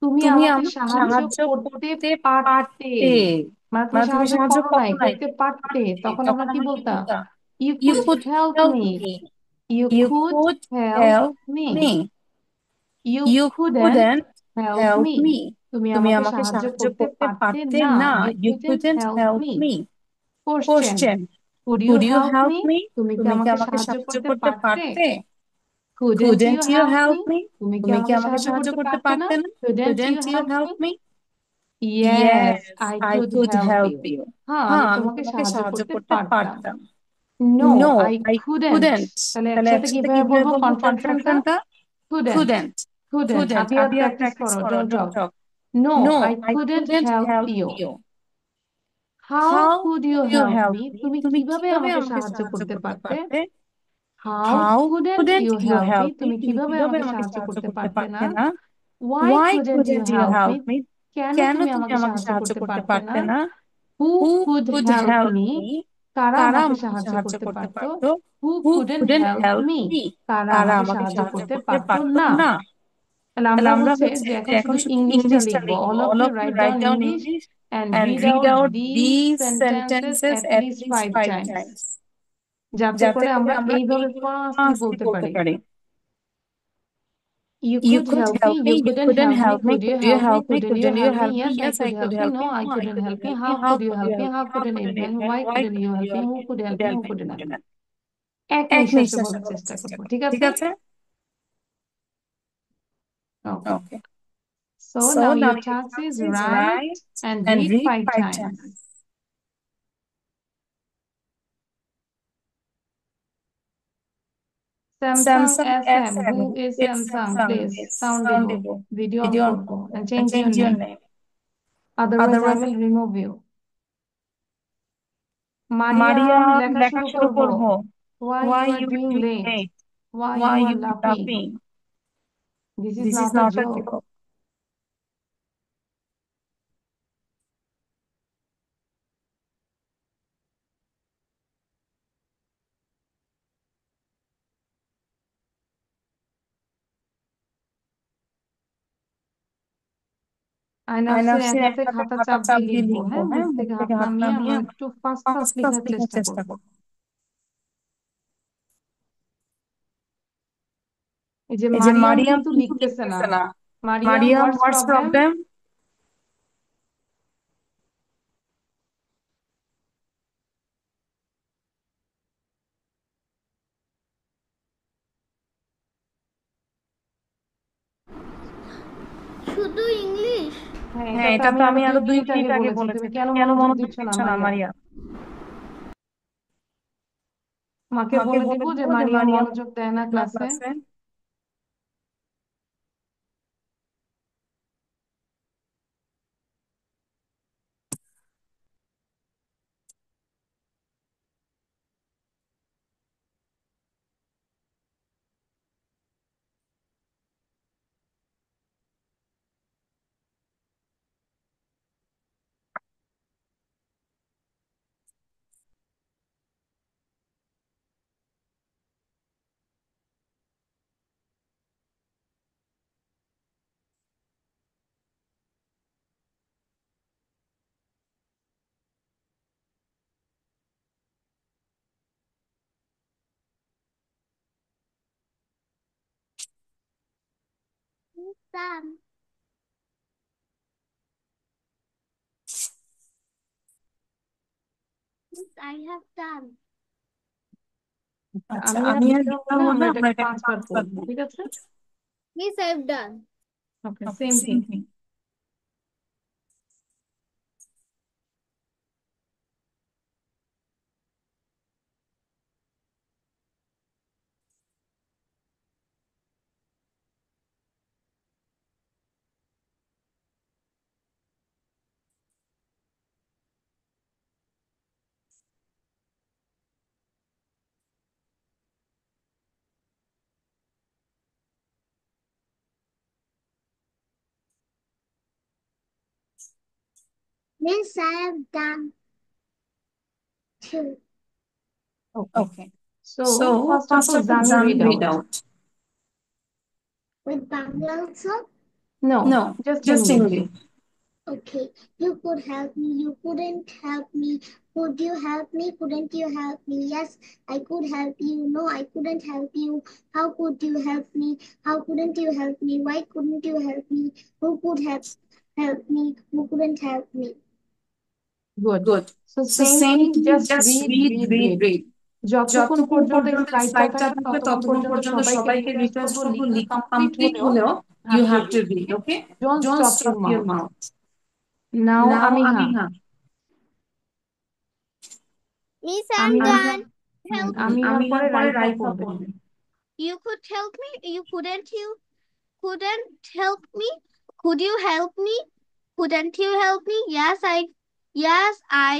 তুমি তুমি আমাকে আমাকে সাহায্য সাহায্য করতে করতে পারতে পারতে। মানে তুমি মানে তুমি সাহায্য সাহায্য করো নাই করো নাই, করতে করতে পারতে পারতে। তখন আমরা তখন কি আমরা কি বলতাম বলতাম? You You could could help help me me. You You could could help help me me. You You couldn't couldn't help help me me. তুমি তুমি আমাকে আমাকে সাহায্য সাহায্য করতে করতে পারতে পারতে না না। You You couldn't couldn't help help me me. Question Question. Could you Could you help help me me? তুমি কি তুমি কি আমাকে আমাকে সাহায্য সাহায্য করতে করতে পারতে পারতে? Couldn't you Couldn't you help me help me? তুমি কি তুমি কি আমাকে আমাকে সাহায্য সাহায্য করতে করতে পারতে না পারতে না? Couldn't you Couldn't you help me help me? Yes Yes, I I could could help help you you. হ্যাঁ হ্যাঁ, আমি আমি তোমাকে তোমাকে সাহায্য সাহায্য করতে করতে পারতাম পারতাম। No No, I I couldn't couldn't. তাহলে তাহলে একসাথে একসাথে কিভাবে কিভাবে বলবো বলবো কন্ট্রাকশনটা কন্ট্রাকশনটা? couldn't Couldn't. couldn't Couldn't. Abiyar Abiya practice practice করো করো, don't don't talk talk. No No, I I couldn't couldn't help help you you. How How could you could you help help me me? তুমি তুমি কিভাবে কিভাবে আমাকে আমাকে সাহায্য সাহায্য করতে করতে পারতে পারতে? How How couldn't couldn't you you help me help me? তুমি তুমি কিভাবে কিভাবে আমাকে আমাকে সাহায্য সাহায্য করতে করতে পারতে না পারতে না? Why Why couldn't you couldn't you help me help me? কেন কেন তুমি তুমি আমাকে আমাকে সাহায্য সাহায্য করতে করতে পারতে না পারতে না? হু Who could could help help me me? কারা কারা আমাকে আমাকে সাহায্য সাহায্য করতে করতে পারতো পারতো? হু Who couldn't couldn't help help me me? কারা কারা আমাকে আমাকে সাহায্য সাহায্য করতে করতে পারতো পারতো না না। তাহলে আমরা তাহলে আমরা হচ্ছে হচ্ছে যে যে এখন এখন শুধু শুধু ইংলিশটা ইংলিশটা লিখবো লিখবো। All of All you of you right write down down English English and and read read out out these these sentences sentences at at least least 5 five times times. যাতে করে আমরা যাতে করে আমরা এইভাবে এইভাবে ফাস্টলি ফাস্টলি বলতে বলতে পারি পারি। You You could could help help me. me. You You couldn't couldn't help me. help me. Could you Could you help me? help me? Couldn't you Couldn't you help me? help me? Yes, I Yes, could I could help you. help No, you. I No, I couldn't couldn't help you. help you. How How could you could help you me? help How me? How couldn't you couldn't help it me? help? Why Why couldn't you couldn't help you me? help Who me? could Who help could me? help Who me? Who couldn't help couldn't me? help? এক এক নিঃশ্বাসে নিঃশ্বাসে বলার বলার চেষ্টা চেষ্টা করবো, করো। ঠিক ঠিক আছে? আছে? Okay. Okay. So So now now your your task task is is write write and and read read 5 times. 5 times. Samsung Samsung SM. Who SM. is It's Samsung? Samsung. Please It's sound sound debo. debo. Video on Video on করবো and and change your change your name. name. Otherwise, I Otherwise, will remove you. Mariam, Mariam, লেখা লেখা শুরু শুরু করব. করব. Why Why you are you are doing doing late? late? Why Why you are you are laughing? laughing? This is This is not a not a joke. joke. আয়নাফসিন আয়নাফসিন এক এক হাতে হাতে খাতা খাতা চাপ চাপ দিয়ে দিয়ে লিখবো, লিখবো, হ্যাঁ? বুক হ্যাঁ? বুক থেকে হাত থেকে হাত নামিয়ে আমরা নামিয়ে একটু ফাস্ট ফাস্ট ফাস্ট লেখার ফাস্ট লেখার চেষ্টা চেষ্টা করব। করব। এই যে এই যে মারিয়াম মারিয়াম কিন্তু কিন্তু লিখতেছে না। লিখতেছে না। মারিয়াম, মারিয়াম, হোয়াটস হোয়াটস প্রবলেম? প্রবলেম? শুধু ইংলিশ? হ্যাঁ, এটা হ্যাঁ, তো এটা আমি তো আরো আমি দুই আরো 2 মিনিট আগে মিনিট আগে বলেছি। বলেছি। তুমি তুমি কেন কেন মনোযোগ মনোযোগ দিচ্ছ না, দিচ্ছ না, মারিয়া? মারিয়া? মাকে মাকে বলে বলে দিব যে দিব যে মারিয়াম মারিয়াম মনোযোগ দেয় না না ক্লাসে। ক্লাসে। Done. I have done. আচ্ছা, আমি আর আমি আর দিতে দিতে হবে না, হবে আমরা না, আমরা এটাকে এটাকে 5 বার 5 বার পড়বো, পড়ব। ঠিক আছে? Miss, I've done. Okay, okay, same same thing. Thing. Miss, I have done too. Okay, Okay. So So, first of first all of all, জানি Jani read read out. out. With Bangla also? No, No, just just English. English. Okay. You could help me. You couldn't help me. Could you help me? Couldn't you help me? Yes, I could help you. No, I couldn't help you. How could you help me? How couldn't you help me? Why couldn't you help me? Who could help me? Who couldn't help me? Good. Good. So So same same thing, thing, just just read read, read read, read. read. যতক্ষণ যতক্ষণ পর্যন্ত এই পর্যন্ত স্লাইডটা স্লাইডটা থাকবে থাকবে ততক্ষণ ততক্ষণ পর্যন্ত পর্যন্ত সবাইকে সবাইকে রিকোয়েস্ট রিকোয়েস্ট করবো করবো লেখা লেখা কমপ্লিটলি কমপ্লিট হলেও হলেও have you to have to read. read, okay? Don't Don't stop your stop your mouth. mouth. Now Now Amiha, Amiha. Miss, I'm Amiha, done. Help me. আমিহার আমিহার পরে পরে রাইফা রাইফা পড়বে। পড়বে। You could help me. You couldn't. You couldn't help me. Could you help me? Couldn't you help me? Yes, I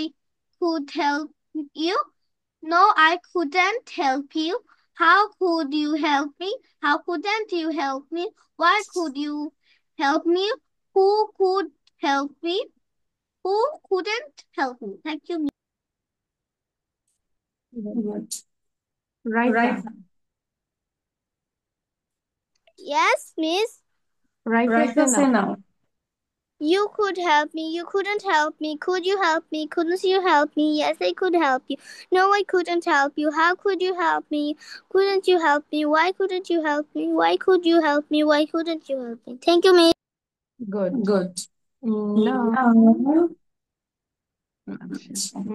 could help you. No, I couldn't help you. How could you help me? How couldn't you help me? Why could you help me? Who could help me? Who couldn't help me? Thank you. Good. Raifa, Right. Yes, Miss. Raifa say Raisa, now. say now. You could help me. You couldn't help me. Could you help me? Couldn't you help me? Yes, I could help you. No, I couldn't help you. How could you help me? Couldn't you help me? Why couldn't you help me? Why could you help me? Why couldn't you help me? Thank you, Miss. Good. Good. Now, Now,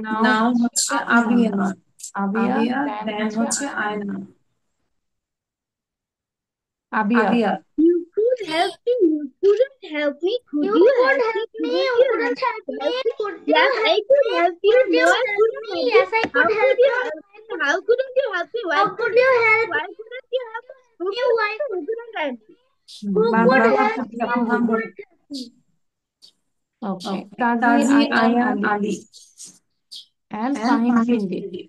now now হচ্ছে Aviya. Abia Aviya, Abia then দেন হচ্ছে আয়না Abiya. Abia You could help me. You couldn't help me. Could you help me? Couldn't you couldn't help me. Could you Yes, I help could me? help you. Could you No, I help couldn't me? help you. Yes, I How could could help you you. help me? How couldn't you help me? Why How could you help Why couldn't you help me? Who me? could Why who couldn't help me? who Barbara could Barbara help me? Salam Who Barbara. could help me? Okay. Okay. Tazi Tazi Ayan Ayan Ali Ali and and Fahim Fahim Sindi. Sindi.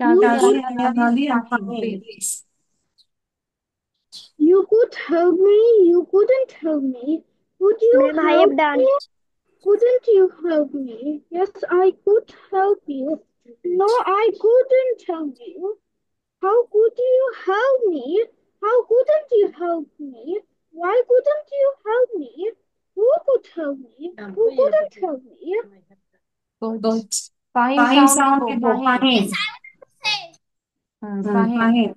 Tazi Tazi Ayan Ayan Ali Ali and Fahim, Fahim, please. please. You could help me. You couldn't help me. Could you Ma'am, I help have done. me? Couldn't you help me? Yes, I could help you. No, I couldn't help you. How could you help me? How couldn't you help me? Why couldn't you help me? Who could help me? Who couldn't help me? Good. Good. Fahim Fahim sound sound ko, ko, Fahim. Fahim. Fahim. Fahim.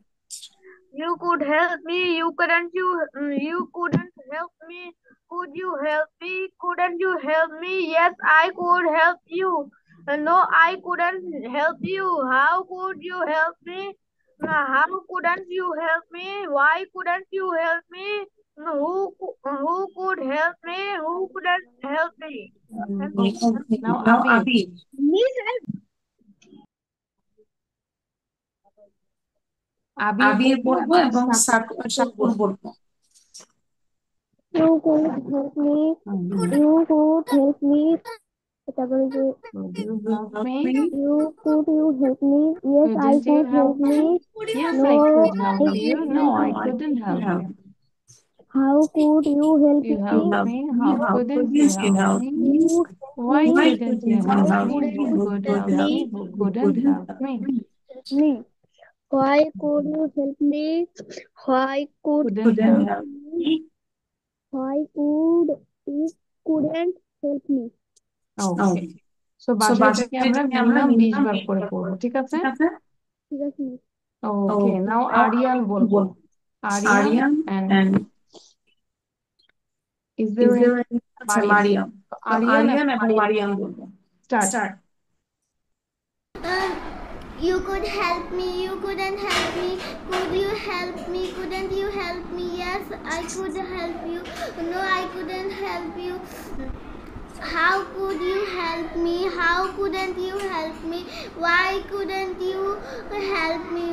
You could help me. You couldn't help me. Could you help me? Couldn't you help me? Yes, I could help you. No, I couldn't help you. How could you help me? How couldn't you help me? Why couldn't you help me? Who could help me? Who couldn't help me? Okay. Now Now Abi. Abi. Abi আবি বলবো বলবো এবং এবং সাকুর সাকুর বলবো। বলবো You could help me. You could help me. তারপরে যে Could you help me? you help me? Yes, I Couldn't you could help help me. Yes, No, I could I help you. No, I couldn't help you. How could you help You me? help me. How couldn't you help me? You Why help couldn't you help me? Who you could help help me? me? Who couldn't help me? me? Why could you help me? Why could Couldn't you help. help me? Why could you couldn't help me? Okay. So so বাসায় বাসায় এটাকে আমরা এটাকে আমরা minimum 20 minimum বার 20 করে বার পড়বো, করবো ঠিক আছে? ঠিক আছে ঠিক আছে Okay, now Aryan বলবো। Aryan Aryan and and is is there there any আচ্ছা Mariam? মারিয়াম তো তো Aryan আরিয়ান and এবং Mariam মারিয়াম বলবো start. Start You could help me. You couldn't help me. Could you help me? Couldn't you help me? Yes, I could help you. No, I couldn't help you. How could you help me? How couldn't you help me? Why couldn't you help me?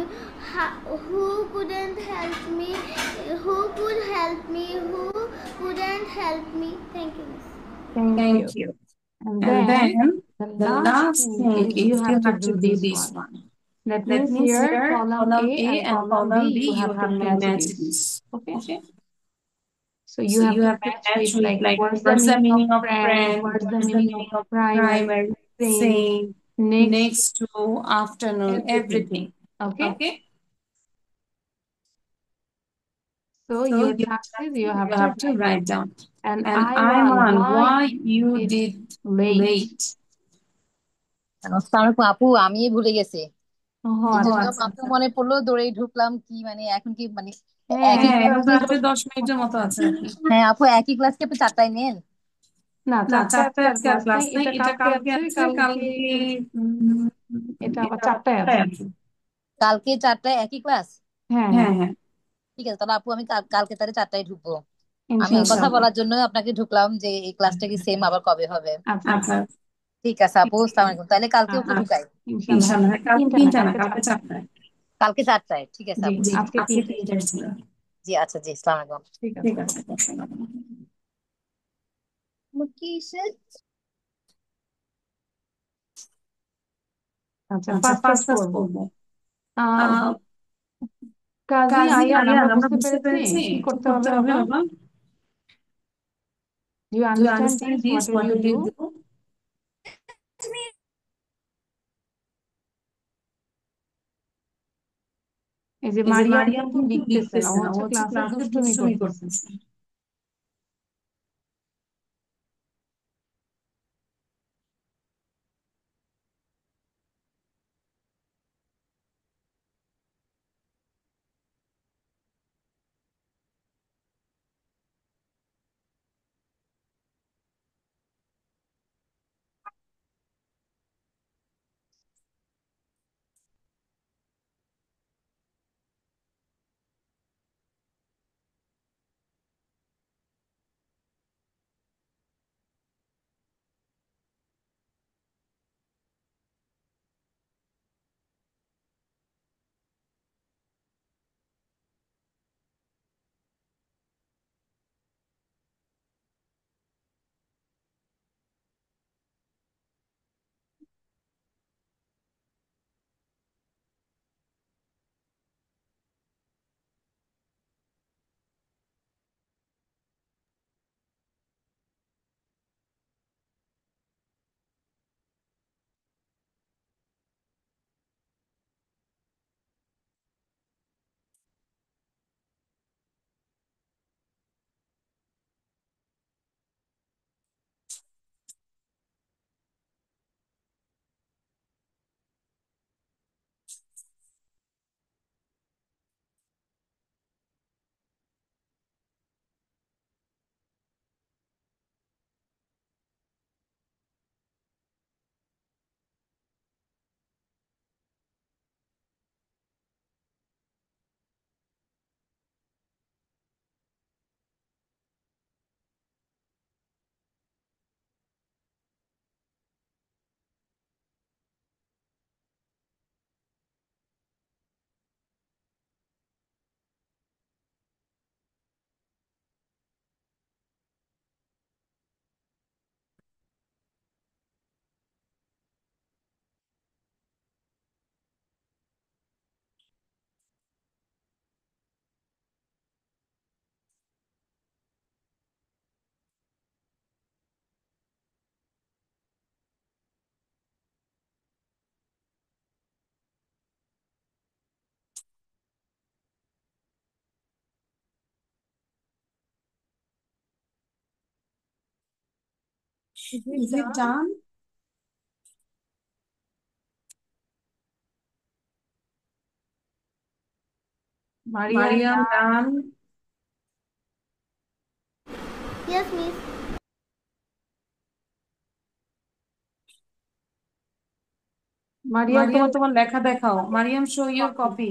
Who couldn't help me? Who could help me? Who couldn't help me? Thank you, Miss. Thank you. And and then then the the last last thing thing is you is have you to have do to do this this one. one. That That means means here here column column A A and and column B column B you you have to have to match match this. this. Okay? Okay. So you So have you to have to match match with with like like what's the what's the meaning of meaning of friend, friend, what's the what's the meaning of meaning of primary, primary, same, same, next, next to, afternoon, everything. Okay? Okay. So So your your task task is is you have you to have to write write down. down. And And I I want want why why you you did did late. late. আসসালামু আপু, আমি ভুলে গেছি। Oh, এই ও জন্য আচ্ছা। আচ্ছা মাত্র আচ্ছা মনে পড়লো, দৌড়েই ঢুকলাম। কি মানে এখন কি মানে হ্যাঁ একই হ্যাঁ এখন তো ক্লাসে? হাতে 10 মিনিটের মতো আছে আর কি হ্যাঁ আপু, একই ক্লাস কি আপনি চারটায় নেন? না, না চারটায় চারটে আজকে আর আজকে আর ক্লাস ক্লাস নাই। নাই এটা এটা কালকে কালকে আছে, আছে কালকে কালকে উম, এটা আবার এটা আবার চারটায় চারটায় আছে। আছে কালকে চারটায় একই ক্লাস? হ্যাঁ হ্যাঁ হ্যাঁ, হ্যাঁ ঠিক আছে, তাহলে আপু আমি কালকে তাহলে চারটায় ঢুকবো। আমি এই কথা ইনশাল্লাহ। ইনশাআল্লাহ বলার জন্য আপনাকে ঢুকলাম যে এই ক্লাসটা কি সেম আবার কবে হবে। আচ্ছা আচ্ছা ঠিক আছে আপু, আসসালামু আলাইকুম। তাহলে কালকে ওকে আচ্ছা, ঢুকাই। ইনশাল্লাহ। ইনশাআল্লাহ কালকে কালকে তিনটা না, তিনটা না কালকে কালকে চারটা। চারটায় কালকে চারটায়, ঠিক আছে জি আপু। জি আজকে আজকে তিনটায়। তিনটায় ছিল জি আচ্ছা, জি আসসালামু আলাইকুম। ঠিক আছে। ঠিক আছে কি আচ্ছা, আচ্ছা ফার্স্ট ফার্স্ট করবো। করবো আহ কাজী কাজী আয়ান আরিয়ান আমরা আমরা বুঝতে বুঝতে পেরেছি পেরেছি কি কি করতে করতে হবে হবে বাবা? বাবা Do you Do you understand understand this? this? What will What you will do? you do? এই যে এই যে মারিয়াম মারিয়াম কিন্তু কিন্তু লিখতেছে না, ও লিখতেছে না, ও হচ্ছে হচ্ছে ক্লাসে ক্লাসে দুষ্টুমি দুষ্টুমি করতেছে। করতেছে। Is it done? Mariam Mariam done. Yes, miss. Mariam Mariam, তোমার লেখা দেখাও। Mariam, show your copy. copy.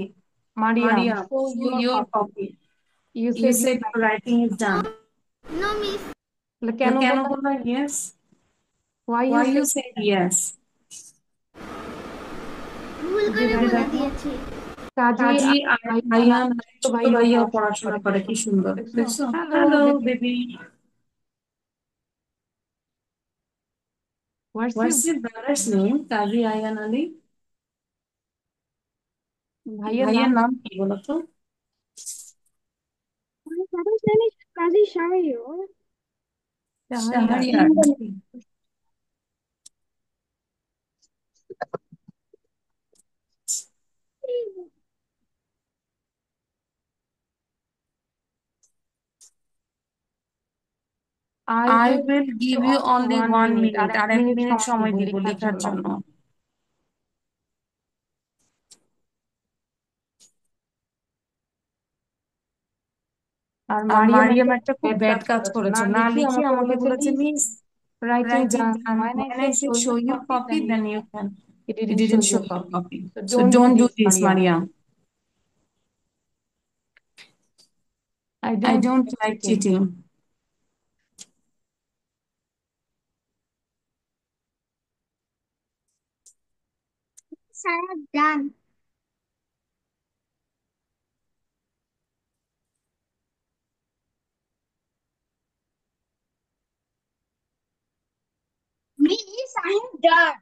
Mariam, Mariam, show show your your copy. copy. You You said said your your writing is done. No, miss. কেন কেন বললাম? বললা yes? Why you Why you said said yes? ভুল করে ভেবে বলে দেখো। দিয়েছি। কাজী কাজী আয়ান ছোট ভাইয়া ভাইয়া পড়াশোনা পড়াশোনা করে করে, কি সুন্দর দেখছো? Hello hello baby, baby, what's you what's your brother's name? Kazi Ayan Ali. ভাইয়ের নাম ভাইয়ের নাম কি বলো তো? My father's name is Kazi Shahir. Shahriar. Shahriar নাকি? I I will will give give you you only only 1 one minute, R minute, এক আর এক মিনিট মিনিট সময় সময় দিব দিব লেখার লেখার জন্য। জন্য। আর আর মারিয়াম মারিয়াম একটা একটা খুব ব্যাড ব্যাড কাজ কাজ করেছে, না করেছে, না লিখে লিখে আমাকে আমাকে বলেছে বলেছে miss miss writing write it done. down. When I When I said said show show your your copy, copy, then you then you can. it You didn't show didn't show your your copy. copy. So So don't do don't do this, this, Mariam. Mariam. I I don't don't like like cheating. cheating. Sarah done. Miss, I am done.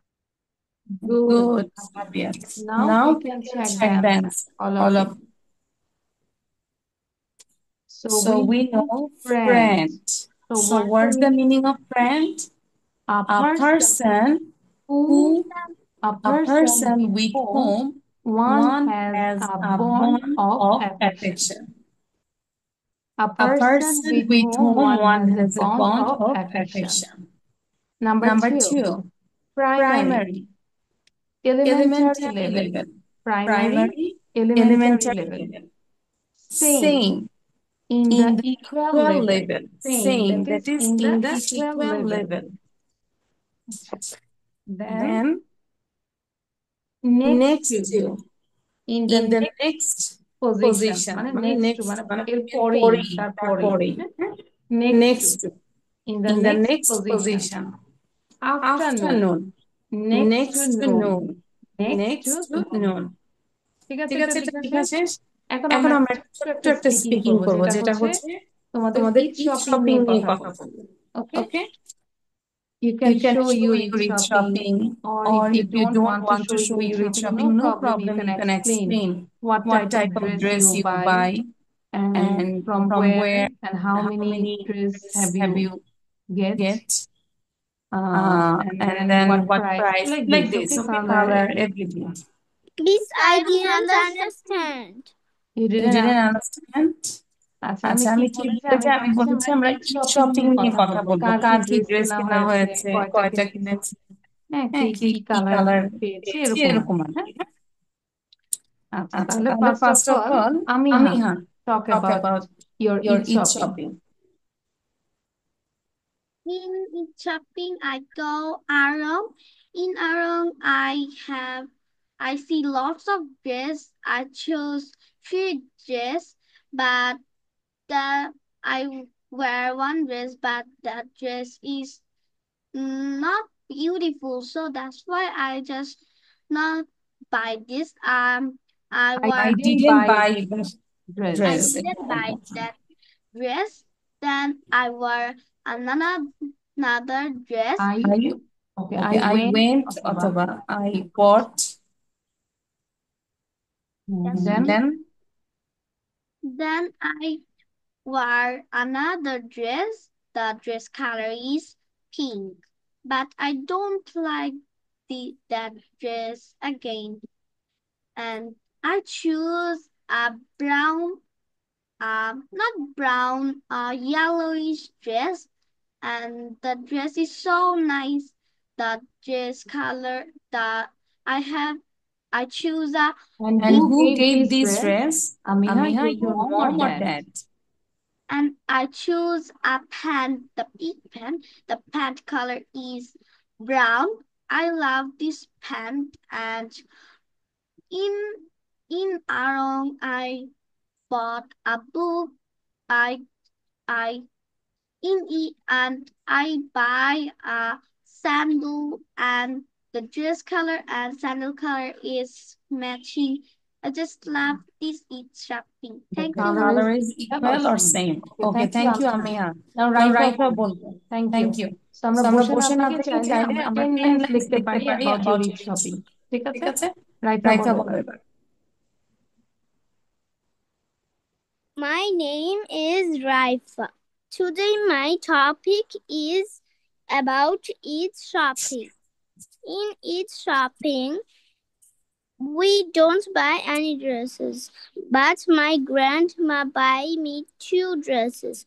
Good. Good. Yes. Now Now we we can can check the check the answer, answer, all of all you. of you. So So we know know friend. friend. So So what's what's the the meaning? meaning of friend? A A person person who who a a person person with with whom whom One has a bond of affection. affection. A A person person with with whom whom one one has a has a bond bond of of affection. affection. Number Number 2, 2, primary. primary. Elementary Elementary level. level. Primary, Primary, elementary elementary level. level. Same Same in in the the equal equal level. level. Same, Same, that that is is in the in the equal equal level. level. Then Then next next to, to, in the in the next next position, position, মানে মানে next to next, মানে মানে এর পরেই, পরেই, তারপরেই, তারপরেই, next next to, to, in the in the next next position. position. Afternoon, Afternoon, next next to to noon, noon, next next to to noon. noon. ঠিক আছে, ঠিক এটা আছে, এটা লেখা লেখা শেষ। শেষ। এখন এখন আমরা আমরা ছোট্ট ছোট্ট একটা একটা স্পিকিং স্পিকিং করবো, করবো, যেটা যেটা হচ্ছে হচ্ছে তোমাদের তোমাদের ঈদ ঈদ শপিং শপিং নিয়ে নিয়ে কথা কথা বলবো। বলবো। ওকে, ওকে, you can you can show show your your Eid Eid shopping, shopping, or or if you if you don't don't want to want show to your show Eid your Eid shopping, shopping, no no problem. You problem. can You can explain what what type of type of dress dress you you buy, buy, and and from from where, where, and how how many many dress dress have have you you get, get, and and then then what what price, price, like like this, this, okay, okay, color, color, everything. everything. Please, I didn't understand. You You didn't didn't understand? understand? আচ্ছা, আমি আচ্ছা, কি আমি কি বলেছি? আমি বলেছি? আমি বলেছি বলেছি আমরা আমরা ঈদ ঈদ শপিং শপিং নিয়ে নিয়ে কথা কথা বলবো। বলবো। কার কি কার কি ড্রেস ড্রেস কেনা কেনা হয়েছে, হয়েছে, কয়টা কয়টা কিনেছি, কিনেছি, হ্যাঁ, কি হ্যাঁ, কি কি কালার কালার পেয়েছি, পেয়েছি, এরকম আর এরকম কি, আর হ্যাঁ। কি। আচ্ছা, আচ্ছা, তাহলে তাহলে first of first of all all Amiha, Amiha, talk talk about about your your Eid Eid shopping. shopping. In shopping, I go Arong. In Arong, I see lots of dress. I chose 3 dress, but I wear one dress, but that dress is not beautiful. So that's why I just not buy this. I I wear. I didn't didn't buy buy the the dress. I dress. didn't buy that dress. Then I wear another dress. I, I, okay, okay, I I went went অথবা অথবা I bought, then Then I wear another dress. The dress color is pink, but I don't like that dress again. And I choose a brown, not brown, yellowish dress. And the dress is so nice. The dress color that I choose a and and who who gave gave this this dress? dress? Amiha, Amiha, your your mom or mom or dad? dad? and I choose a pant, the pink pant. The pant color is brown. I love this pant. And in in Arong, I bought a book. I in it and I buy a sandal, and the dress color and sandal color is matching. I just love this Eid shopping. The Thank you. color is Is equal equal or or same? same? Okay, Okay, thank thank you, you, Amiha. Amiha. Now Now Raifa Raifa বলবো। বলবো। Thank you. Thank you. So আমরা So আমরা বসে না বসে না থেকে থেকে চাইলে চাইলে আমরা আমরা 10 10 লাইন্স লাইন্স লিখতে লিখতে পারি পারি about your about Eid your Eid shopping. shopping. ঠিক ঠিক আছে? আছে? রাইফা রাইফা বলো বলো এবার। এবার। My name is Raifa. Today my topic is about Eid shopping. In Eid shopping, we don't buy any dresses, but my grandma buy me 2 dresses.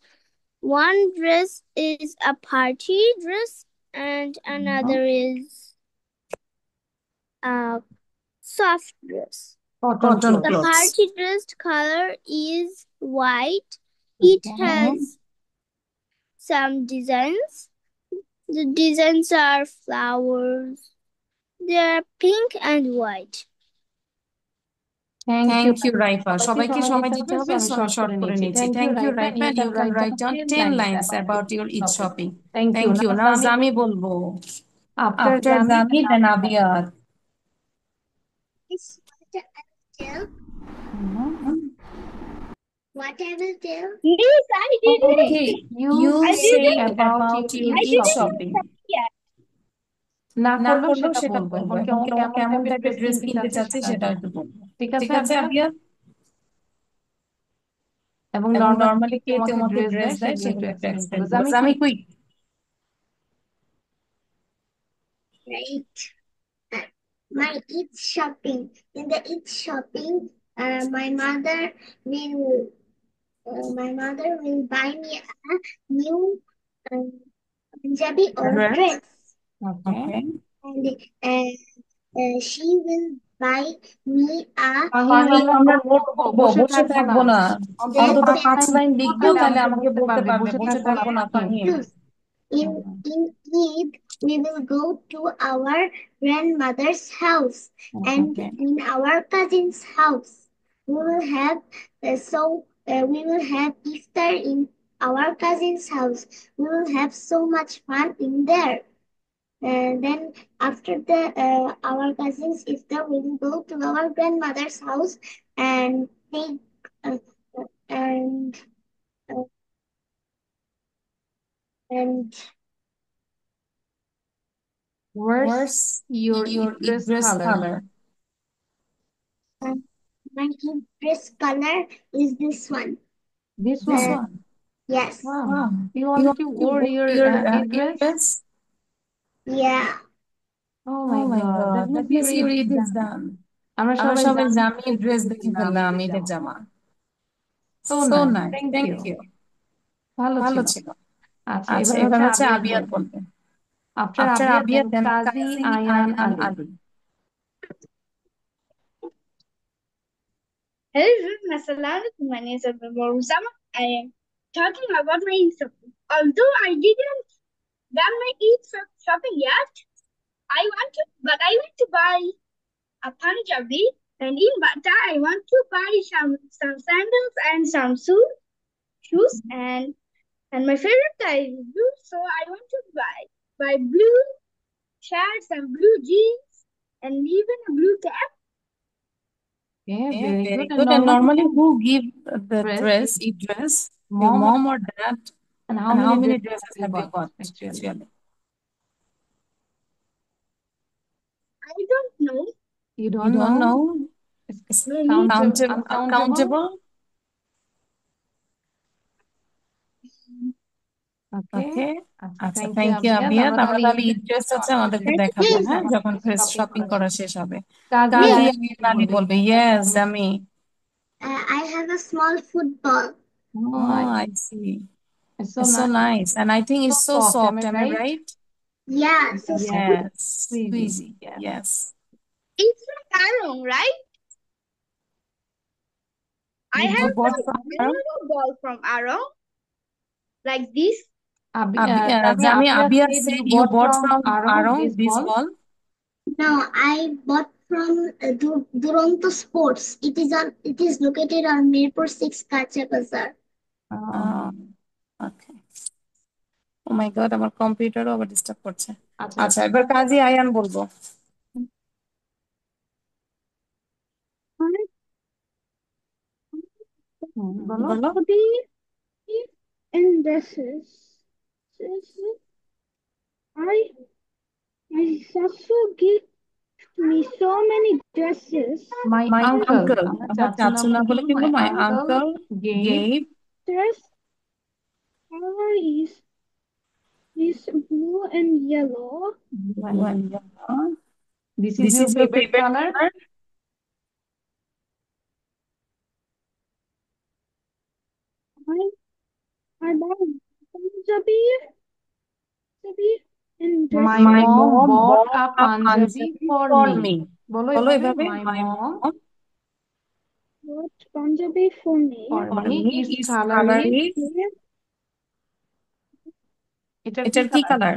One dress is a party dress and another is a soft dress. Cotton Cotton clothes. The clothes. party dress color is white. It has some designs. The designs are flowers. They are pink and white. Thank you. Thank you, Raifa. সবাইকে সবাইকে সময় সময় দিতে দিতে হবে, হবে, so so আমি আমি শর্ট শর্ট করে করে নিচ্ছি। নিচ্ছি। Thank you, Thank you, Raifa, and Raifa. you And can you can write write down down 10 10 lines lines about about your your Eid Eid shopping. shopping. Thank you. Thank you. Now Now Zami Zami বলবো। বলবো। After After Zami, Zami, then Abiyat. What I will tell? Yes, I did it. Okay, you You say say about about your your Eid Eid shopping. shopping. না না করলেও করলেও সেটা সেটা বলবো। বলবো। এখন এখন কেমন কেমন টাইপের টাইপের ড্রেস ড্রেস কিনতে কিনতে চাচ্ছে চাচ্ছে সেটা সেটা বলবো। একটু বলবো। ঠিক ঠিক আছে, আছে, আবিয়া? আবিয়া? এবং এবং নরমালি নরমালি কে তোমাকে তোমাকে ড্রেস ড্রেস দেয় দেয় সেগুলো একটু সেগুলো একটু এক্সপ্লেইন এক্সপ্লেইন করবো। করবো। Jami Jami quick. Quick. Right. my eat shopping. In the eat shopping, my mother will buy me a new Punjabi or dress, Okay. and she will buy me a Fahim আমরা note করবো, বসে থাকবো না। অন্তত dress 5 লাইন লিখলেও লিখলেও তাহলে তাহলে আমাকে আমাকে বলতে বলতে পারবে, পারবে, বসে বসে থাকবো না থাকবো না Fahim. Fahim. shoes. In Eid, we will go to our grandmother's house, and in our cousin's house. We will have we will have iftar in our cousin's house. We will have so much fun in there. Then after the our cousins iftar, we will go to our grandmother's house and take and uh, and Where's your dress dress color? color? my dress color is this one. This This one. one. Yes. Wow. Wow. You You already wore your Eid dress? dress? Yeah. Oh Oh my God. God, That that means means your your Eid Eid is is done. done. আমরা আমরা সবাই সবাই জানি Jamir dress দেখে ফেললাম, ঈদের জামা। So So nice. nice, Thank thank you. you. ভালো ভালো ছিল। ছিল। আচ্ছা, আচ্ছা, এবার এবার হচ্ছে হচ্ছে আবিয়াত আবিয়াত বলবে। বলবে। After After আবিয়াত, then আবিয়াত, then Kazi Kazi Ayaan Ayaan Ali. Ali. Hello, everyone. Assalamu alaikum. My name is Abdul Usama. I am talking about my Eid shopping. Although I didn't done my Eid shopping yet, but I want to buy a Punjabi, and in Bata I want to buy some sandals and some shoes, and my favorite color is blue, so I want to buy blue shirts and blue jeans and even a blue cap. Okay, Yeah, very very good. And good. And normally normally who give the dress, dress, Eid dress? Your mom mom or dad? and And how many dresses dresses you have you got got actually? actually? I don't know. You You don't don't know? know? It's Maybe uncountable? Okay. Okay. আচ্ছা, আচ্ছা, thank you thank you আবিয়াত। আবিয়াত। আমরা আমরা তাহলে তাহলে Eid Eid dress হচ্ছে আমাদেরকে আমাদেরকে দেখাবো, দেখাবো হ্যাঁ, যখন ড্রেস শপিং শপিং করা করা শেষ। শেষ হবে। কাজী কাজী আয়ান আয়ান আলী বলবে। বলবে, yes Jami. I have a small football. Oh, Oh, I see. it's so It's so nice. nice. And I think it's so Soft, am soft, I am I right? right? Yeah, so smooth. Yes. Squeezy. Squeezy. Yes. Yes. it's from Arong, right? I You have bought a from Arong? ball from Arong, like this. Jami, Abia Abia said said you you bought bought from from Arong Arong this this ball. ball. No, I bought from Duronto Sports. It is located on Mirpur 6 Kacha Bazaar. Um, okay. Oh my God, আমার কম্পিউটারও আবার disturb করছে। আচ্ছা, আচ্ছা, এবার কাজী আয়ান বলবো। বলো। বলো। And dresses. My sasu give me so many dresses. My My uncle. uncle, আমার আমার চাচু না বলে কিন্তু my my uncle uncle gave gave Dress color is blue and yellow. blue and yellow. This is This your is your favorite favorite color? color? I buy Punjabi and dress. My mom bought a a Punjabi for me. বলো বলো এভাবে, এভাবে, my my mom mom What Punjabi for me? for for me me is is color color is is এটার কি এটার কি colour? Colour?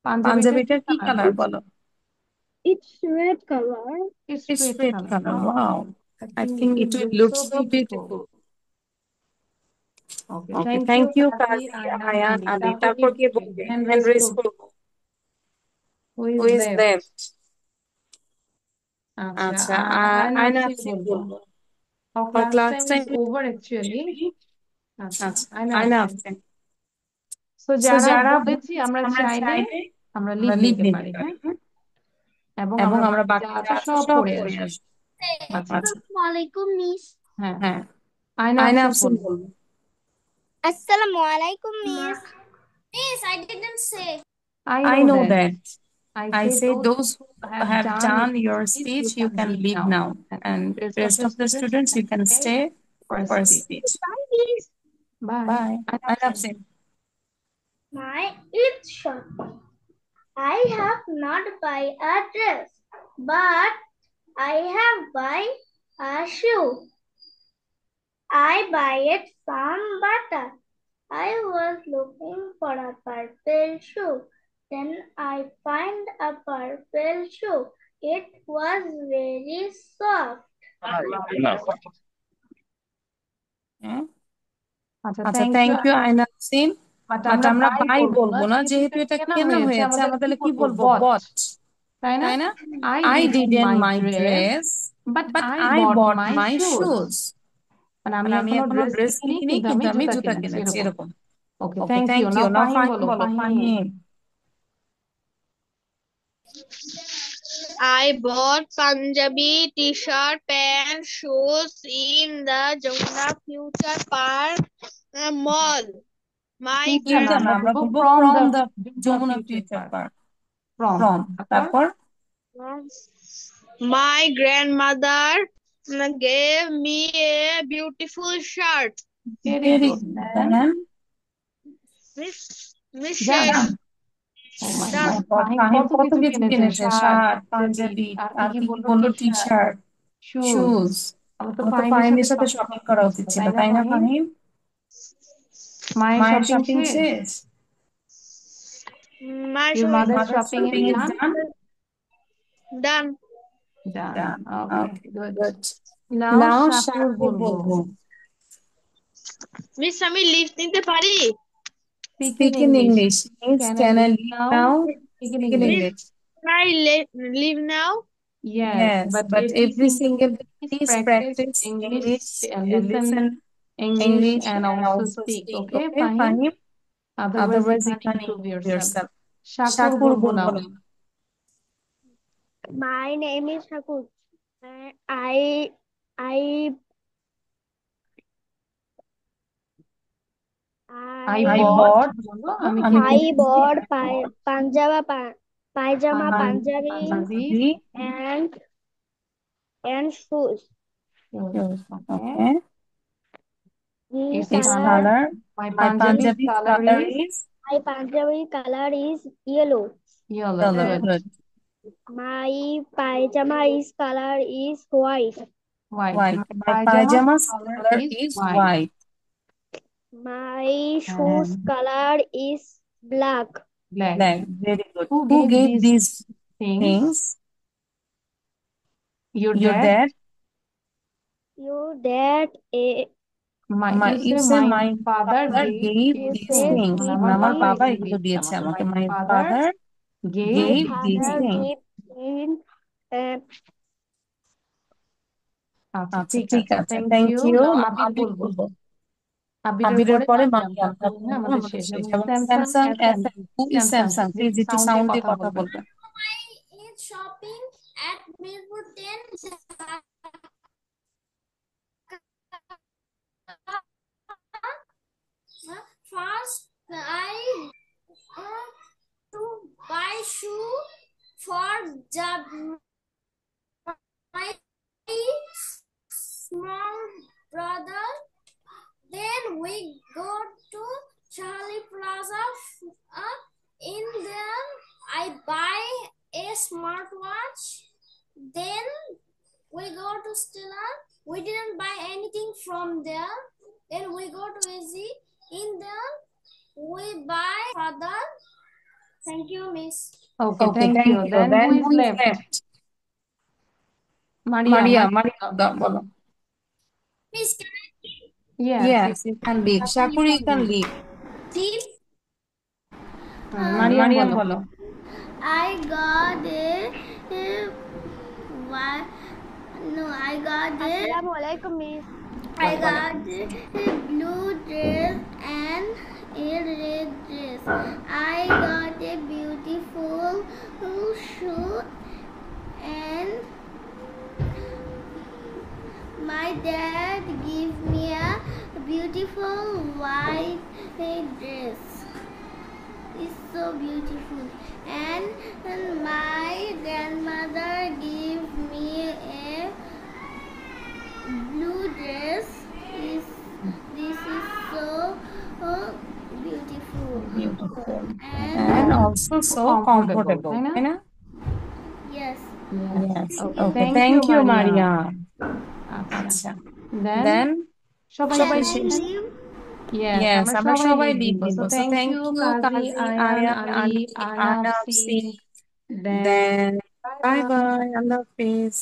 পাঞ্জাবিটার পাঞ্জাবিটার কি colour বলো? It's red color. It's It's red red color. color. Wow. Wow. I think it will look so beautiful. Okay, Okay, thank you thank you কাজী কাজী আয়ান আয়ান আলী। আলী। তারপর তারপর কে কি বলবে? হ্যান্ড হ্যান্ড রেজ রেজ করবো। করবো। Who Who is is left? left? আচ্ছা, আচ্ছা, আয়না আয়না আফসিন আফসিন বলবো। বলবো। Our Our class class time is time over actually. আচ্ছা, আচ্ছা, আয়না আয়না আফসিন। আফসিন। So So যারা যারা বলেছি আমরা চাইলে আমরা লিড আমরা লিড নিতে নিতে পারি, পারি, হ্যাঁ? হ্যাঁ? এবং এবং আমরা আমরা বাকি বাকি যা যা আছে আছে সব সব পড়ে পড়ে আসবো। আসবো। আচ্ছা, আচ্ছা, Assalamualaikum, Miss. হ্যাঁ। হ্যাঁ। আয়না আয়না আফসিন আফসিন বলবো। বলবো। Assalamualaikum, Miss. Miss, I didn't say. I I know know that. that. I say those who have done your speech, you can leave now. And rest of the students, you can stay for speech. Bye. Bye. I love saying. My is short. I have not buy a dress, but I have buy a shoe. I buy it from butter. I was looking for a purple shoe. Then I find a purple shoe. It was very soft. আচ্ছা thank you আয়না Hossain but but আমরা by বলবো না যেহেতু এটা কেনা হয়েছে আমরা তাহলে কি বলবো বট তাই না? তাই না I I didn't didn't my my dress but but I I bought my my shoes. shoes মানে মানে আমি এখনো ড্রেস কিনিনি কিন্তু আমি জুতা কিনেছি এরকম okay okay thank you thank you now now Fahim Fahim বলো বলো Fahim I bought Punjabi t-shirt, pants, shoes in the Jamuna Future Park mall. My এইটা না আমরা বলবো from the Jamuna future park from তারপর my grandmother gave me a beautiful shirt. very good then Miss done. Oh my Done. God. Fahim কত কিছু কিনেছে shirt panjabi আর কি কি বললো টি শার্ট শুজ আমার তো ফাহিমের সাথে শপিং করা উচিত ছিল তাই না ফাহিম মায়ের শপিং শেষ My Your mother's shopping shopping is done? done. Done. Okay, good. Now Now Shakur Shakur বলবো Miss, আমি লিভ নিতে পারি? Speak in English. Miss, can I leave now? Speak Speak in in English. English. Can I leave now? Yes, But every single day, please practice English, listen English and and also also speak. speak. Okay, Okay, Fahim? Fahim? Otherwise, you can improve yourself. Shakur বলবো now. না My name is Shakur. I I I I bought bought I bought pajama Punjabi and shoes. Okay. This This color, color, my my Punjabi Punjabi color color is is my Punjabi color is yellow. yellow. Good. My pajama is color is white. White. My pajama's color is white. My shoes color is black. Black. Very good. Who Who gave gave these these things? Your Your dad? dad? Your dad You say my father gave gave these things. things. মানে মানে আমার বাবা বাবা এগুলো এগুলো দিয়েছে দিয়েছে আমাকে. আমাকে। My My father gave these father things. gave in আচ্ছা আচ্ছা ঠিক ঠিক আছে আছে thank thank you you now নাও আবির আবির বলবো বলবো আবিরের আবিরের পরে পরে মারিয়াম মারিয়াম তারপরে তারপরে আমাদের আমাদের শেষ শেষ এবং এবং Samsung Samsung FM who is Samsung please please একটু সাউন্ডে সাউন্ডে কথা কথা বলবেন বলবেন Is shopping at Mirpur 10 First, I to buy shoe for my small brother. Then we go to Charlie Plaza. In there, I buy a smartwatch. Then we go to Stella. We didn't buy anything from there. Then we go to Easy. In there, we buy father. Thank you, Miss. Okay, thank you. Then who is left? Maria. Maria বলো Miss, can I Yes. you can leave Shakur you can leave leave? Mariam বলো I got Assalamualaikum, Miss. I got a blue dress and a red dress. I got a beautiful shoe and my dad gave me a beautiful white dress. is so beautiful. And my grandmother gave me a blue dress. This is so beautiful. Beautiful. And And also so comfortable, তাই না? তাই না? yes. Yes. Okay, Okay, thank thank you, you, Maria. Maria. আচ্ছা। Then Then সবাই সবাই Can I শেষ। leave? Yes, আমরা সবাই লিভ দিব। So So thank thank you, you, Kazi, Kazi, Ayan, Ayan, Ali, Ali, Arnab, Arnab, Singh. Singh. Then Then bye bye bye. bye. Allah Hafiz.